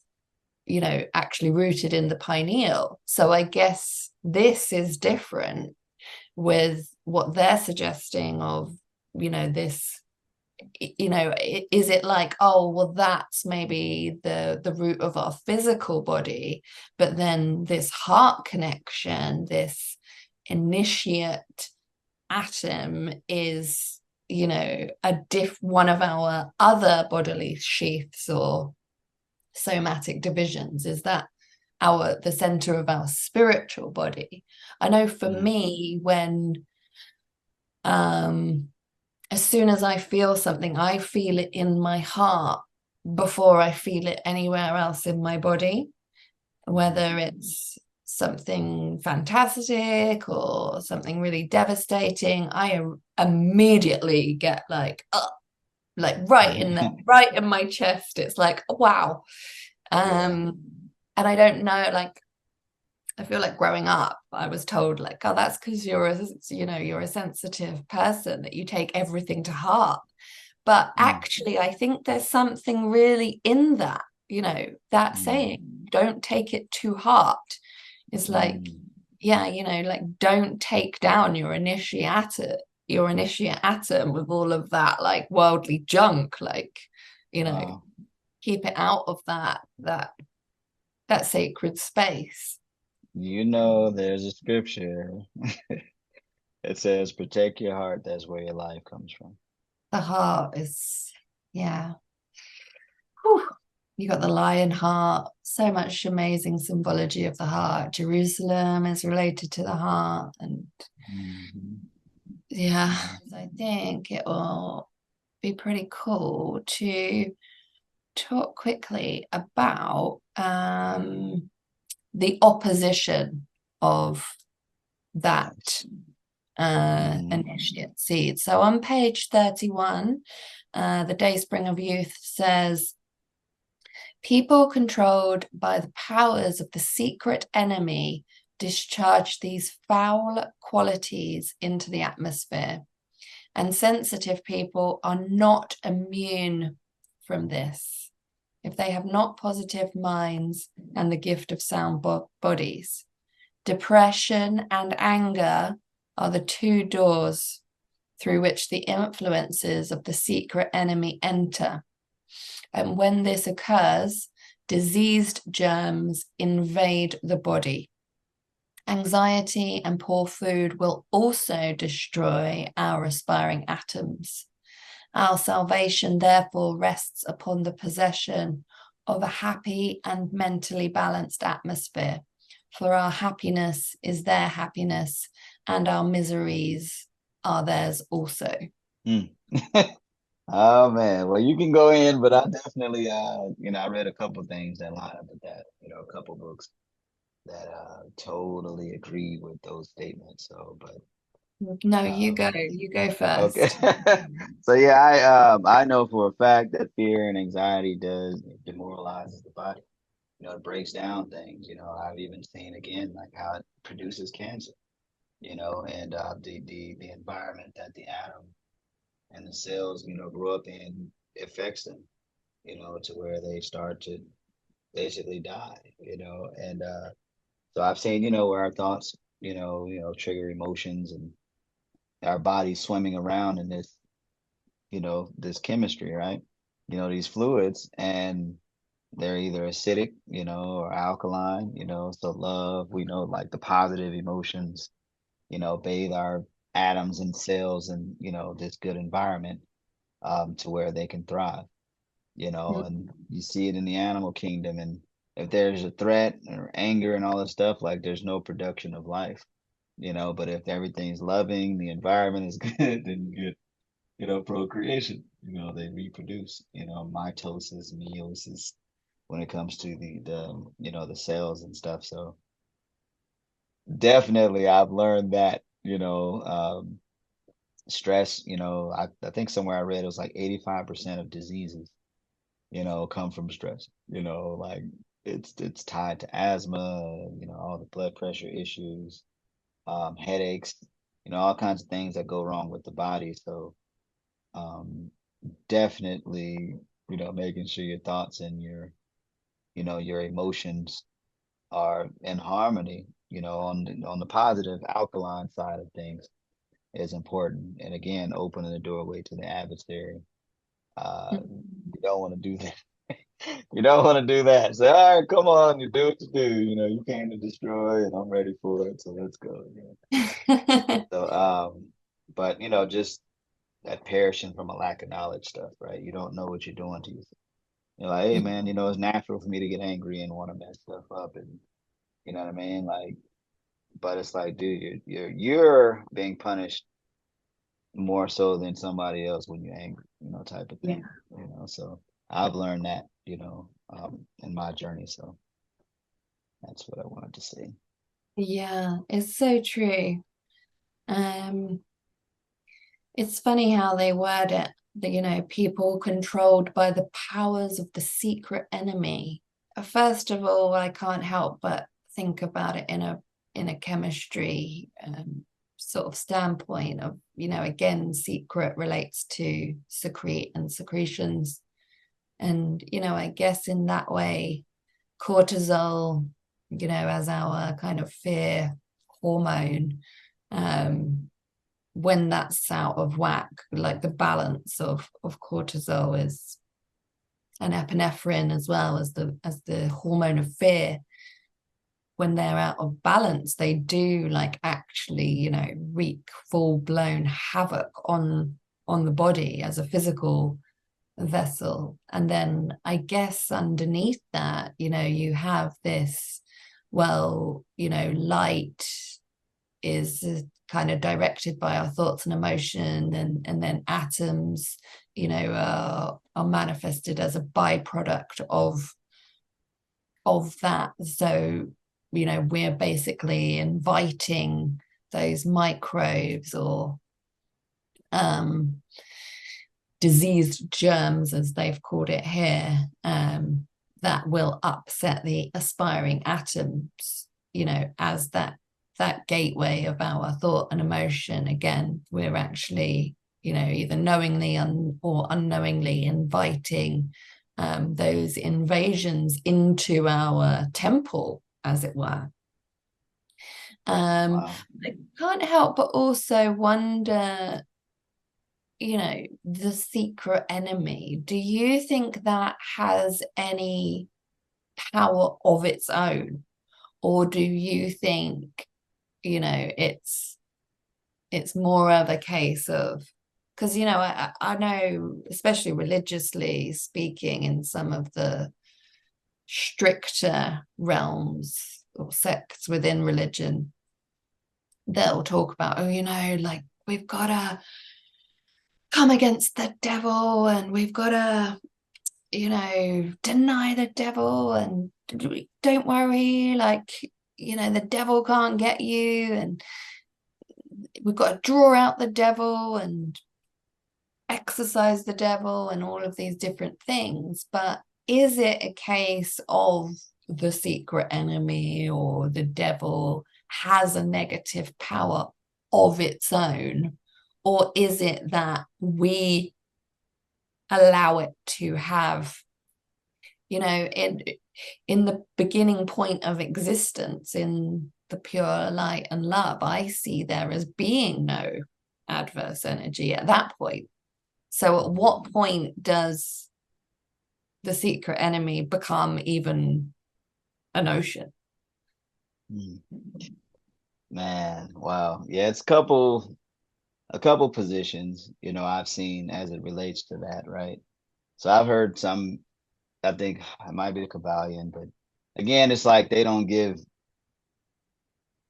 actually rooted in the pineal. So I guess this is different with what they're suggesting of, this, is it like, oh, well, that's maybe the root of our physical body, but then this heart connection, this initiate atom is, one of our other bodily sheaths or somatic divisions. Is that the center of our spiritual body. I know for Mm. me, when as soon as I feel something, I feel it in my heart before I feel it anywhere else in my body, whether it's something fantastic or something really devastating. I immediately get like, right in there, right in my chest. It's like, wow. Yeah. And I don't know, like, I feel like growing up, I was told like, oh, that's because you're a sensitive person, that you take everything to heart. But Mm. actually, I think there's something really in that, that Mm. saying, don't take it to heart. It's like, Mm. yeah, like don't take down your initiate atom with all of that like worldly junk. Like, you know, Wow. keep it out of that sacred space. There's a scripture. It says, protect your heart. That's where your life comes from. The heart is, yeah. Whew. You got the lion heart, so much amazing symbology of the heart. Jerusalem is related to the heart. And Mhm. yeah, Mhm. so I think it will be pretty cool to talk quickly about the opposition of that Mhm. initiate seed. So on page 31, the Dayspring of Youth says, people controlled by the powers of the secret enemy discharge these foul qualities into the atmosphere. And sensitive people are not immune from this if they have not positive minds and the gift of sound bodies. Depression and anger are the two doors through which the influences of the secret enemy enter. And when this occurs, diseased germs invade the body. Anxiety and poor food will also destroy our aspiring atoms. Our salvation, therefore, rests upon the possession of a happy and mentally balanced atmosphere, for our happiness is their happiness, and our miseries are theirs also. Mm. Oh man, well you can go in, but I definitely I read a couple things that line up with that, a couple books that totally agree with those statements. So, but No, um you go okay. first. So yeah, I know for a fact that fear and anxiety does demoralizes the body. It breaks down things. I've even seen again like how it produces cancer, and the environment that the atom and the cells, grow up in affects them, to where they start to basically die, and so I've seen, where our thoughts, trigger emotions and our bodies swimming around in this chemistry, right? These fluids, and they're either acidic, or alkaline, so love, we know like the positive emotions, bathe our atoms and cells and, this good environment, to where they can thrive, and you see it in the animal kingdom. And if there's a threat or anger and all this stuff, like there's no production of life, but if everything's loving, the environment is good, then you get, procreation, they reproduce, mitosis, meiosis, when it comes to the cells and stuff. So definitely I've learned that, stress, I think somewhere I read it was like 85% of diseases, come from stress. Like it's tied to asthma, all the blood pressure issues, headaches, all kinds of things that go wrong with the body. So um, definitely, making sure your thoughts and your emotions are in harmony, on the positive alkaline side of things is important. And again, opening the doorway to the adversary. You don't want to do that. You don't want to do that. Say, all right, come on, you do what you do. You came to destroy, and I'm ready for it. So let's go. So, but just that perishing from a lack of knowledge stuff, right? You don't know what you're doing to yourself. You're like, hey man, it's natural for me to get angry and want to mess stuff up, and you know what I mean? Like, but it's like, dude, you're being punished more so than somebody else when you're angry, type of Yeah. thing. So I've learned that, in my journey. So that's what I wanted to say. Yeah, it's so true. Um, it's funny how they word it, that, people controlled by the powers of the secret enemy. First of all, I can't help but think about it in a chemistry sort of standpoint of, again, secret relates to secrete and secretions. And, I guess in that way, cortisol, as our kind of fear hormone, um, when that's out of whack, like the balance of cortisol is and epinephrine as well as the hormone of fear, when they're out of balance, they do like actually, wreak full-blown havoc on the body as a physical vessel. And then I guess underneath that, you have this, well, light is kind of directed by our thoughts and emotion, and then atoms, are manifested as a byproduct of that. So, we're basically inviting those microbes or um, diseased germs, as they've called it here, that will upset the aspiring atoms, as that gateway of our thought and emotion. Again, we're actually, either knowingly or unknowingly inviting those invasions into our temple, as it were. Wow. I can't help but also wonder, the secret enemy. Do you think that has any power of its own? Or do you think, it's more of a case of, because I know, especially religiously speaking, in some of the stricter realms or sects within religion, they'll talk about, oh, like we've got to come against the devil, and we've got to, deny the devil, and don't worry, like, the devil can't get you, and we've got to draw out the devil and exorcise the devil and all of these different things. But is it a case of the secret enemy or the devil has a negative power of its own? Or is it that we allow it to have, in the beginning point of existence, in the pure light and love, I see there as being no adverse energy at that point. So at what point does the secret enemy become even a notion? Hmm. Man, wow. Yeah, it's a couple positions, I've seen as it relates to that, right? So I've heard some, I think it might be the Kabbalion, but again, it's like they don't give,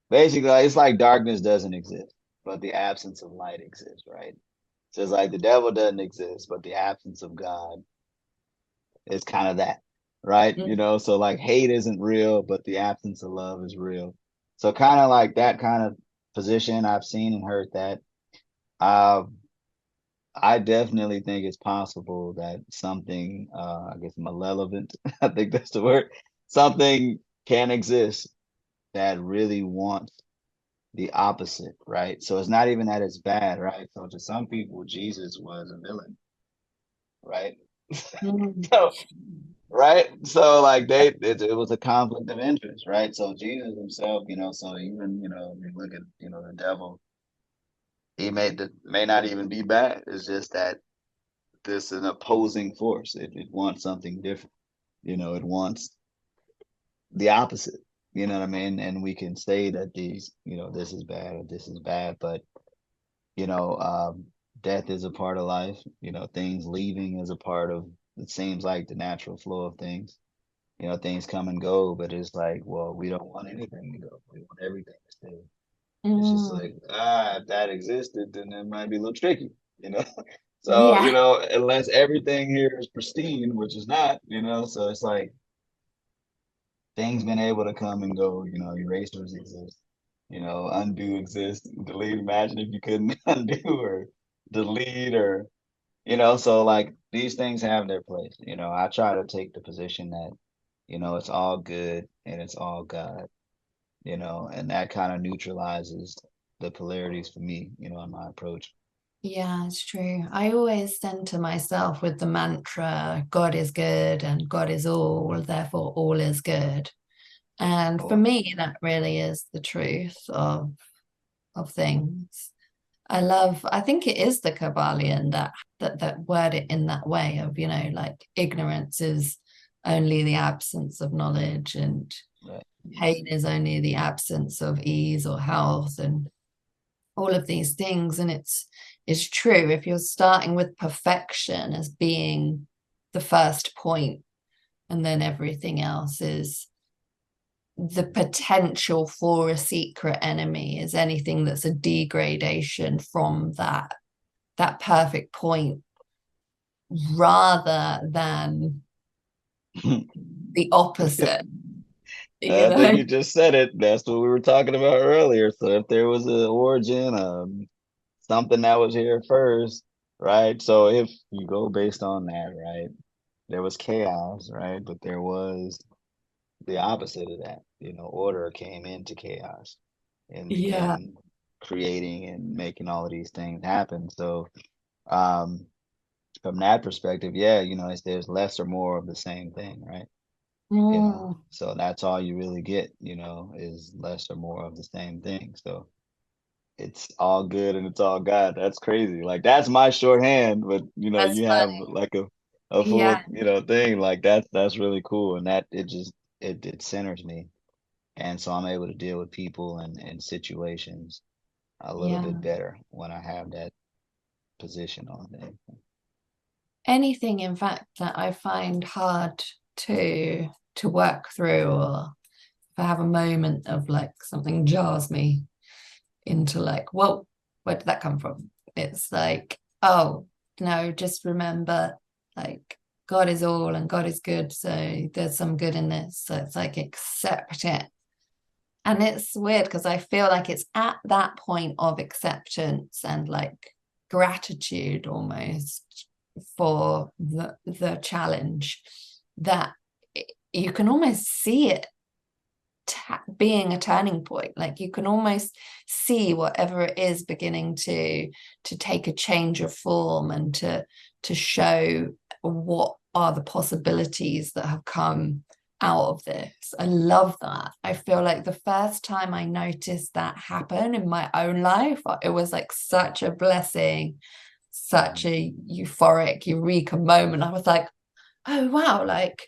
basically, it's like darkness doesn't exist, but the absence of light exists, right? So it's like the devil doesn't exist, but the absence of God is kind of that, right? So like hate isn't real, but the absence of love is real. So kind of like that kind of position, I've seen and heard that. Uh, I definitely think it's possible that something, I guess, malevolent, I think that's the word, something can exist that really wants the opposite, right? So it's not even that it's bad, right? So to some people, Jesus was a villain, right? Mm. So, right? So like it was a conflict of interest, right? So Jesus himself, so even, you look at, the devil, he may not even be bad. It's just that this is an opposing force. It wants something different. It wants the opposite. You know what I mean? And we can say that this is bad or this is bad, but you know, death is a part of life. Things leaving is a part of it seems like the natural flow of things. You know, things come and go, but it's like, well, we don't want anything to go. We want everything to stay. It's just Mm. like, if that existed, then it might be a little tricky, you know? So, Yeah. unless everything here is pristine, which is not, so it's like things been able to come and go, erasers exist, undo exists, delete. Imagine if you couldn't undo or delete or, so like these things have their place. I try to take the position that, it's all good and it's all God, and that kind of neutralizes the polarities for me, in my approach. Yeah, it's true. I always center myself with the mantra, God is good and God is all, therefore all is good. And for Or, me, that really is the truth of things. I think it is the Kabbalion that word it in that way of, like ignorance is only the absence of knowledge and right. pain is only the absence of ease or health and all of these things. And it's true. If you're starting with perfection as being the first point, and then everything else is the potential for a secret enemy is anything that's a degradation from that perfect point rather than the opposite, you I think know? you just said it. That's what we were talking about earlier. So if there was an origin, something that was here first, right? So if you go based on that, right, there was chaos, right? But there was the opposite of that. Order came into chaos and Yeah. in creating and making all of these things happen. So um from that perspective, yeah, there's less or more of the same thing, right? Mm, So that's all you really get, is less or more of the same thing. So it's all good and it's all God. That's crazy. Like that's my shorthand, but that's you have funny. like a Yeah, full, thing. Like that's really cool. And that it centers me. And so I'm able to deal with people and situations a little yeah. bit better when I have that position on things. Anything, in fact, that I find hard to work through, or if I have a moment of like something jars me into like, well, where did that come from? It's like, oh, no, just remember, like, God is all and God is good. So there's some good in this. So it's like, accept it. And it's weird because I feel like it's at that point of acceptance and like gratitude almost for the challenge that you can almost see it being a turning point. Like you can almost see whatever it is beginning to take a change of form and to show what are the possibilities that have come out of this. I love that. I feel like the first time I noticed that happen in my own life, it was like such a blessing, such Mhm. a euphoric eureka moment. I was like, oh wow, like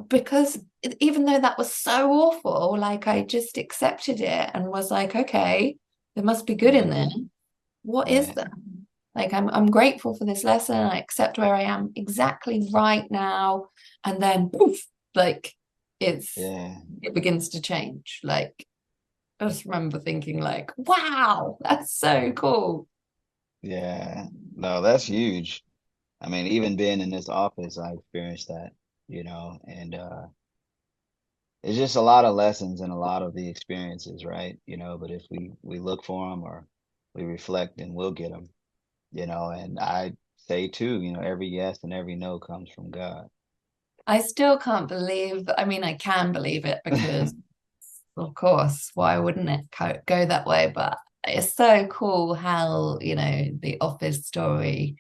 because even though that was so awful, like I just accepted it and was like, okay, there must be good in Right. there. What is Right. that? Like I'm grateful for this lesson. I accept where I am exactly right now. And then poof, like it's Yeah. it begins to change. Like I just remember thinking like, wow, that's so cool. Yeah. No, that's huge. I mean, even being in this office, I experienced that, and it's just a lot of lessons and a lot of the experiences, right? But if we look for them or we reflect, then we'll get them, and I say too, every yes and every no comes from God. I still can't believe, I mean, I can believe it because of course, why wouldn't it go that way? But it's so cool how, the office story,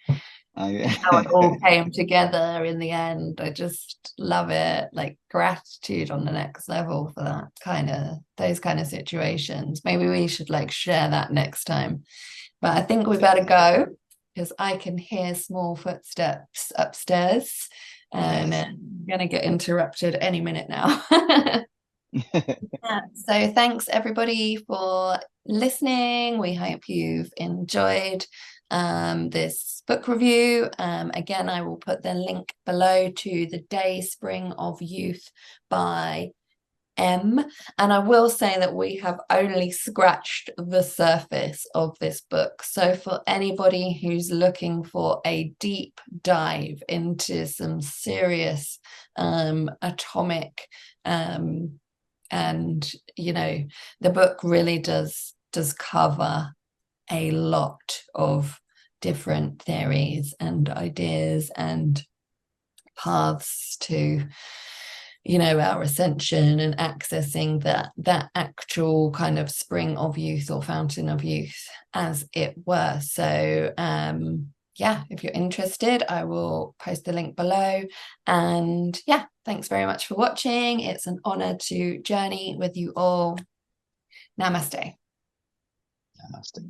how it all I, came together in the end. I just love it. Like gratitude on the next level for those kind of situations. Maybe we should like share that next time. But I think we better definitely. go because I can hear small footsteps upstairs and Yes. I'm going to get interrupted any minute now. Yeah, so thanks everybody for listening. We hope you've enjoyed this book review. Again, I will put the link below to The Dayspring of Youth by M. And I will say that we have only scratched the surface of this book. So for anybody who's looking for a deep dive into some serious atomic and the book really does cover a lot of different theories and ideas and paths to our ascension and accessing that actual kind of spring of youth or fountain of youth, as it were. So yeah, if you're interested, I will post the link below. And yeah, thanks very much for watching. It's an honor to journey with you all. Namaste. Namaste.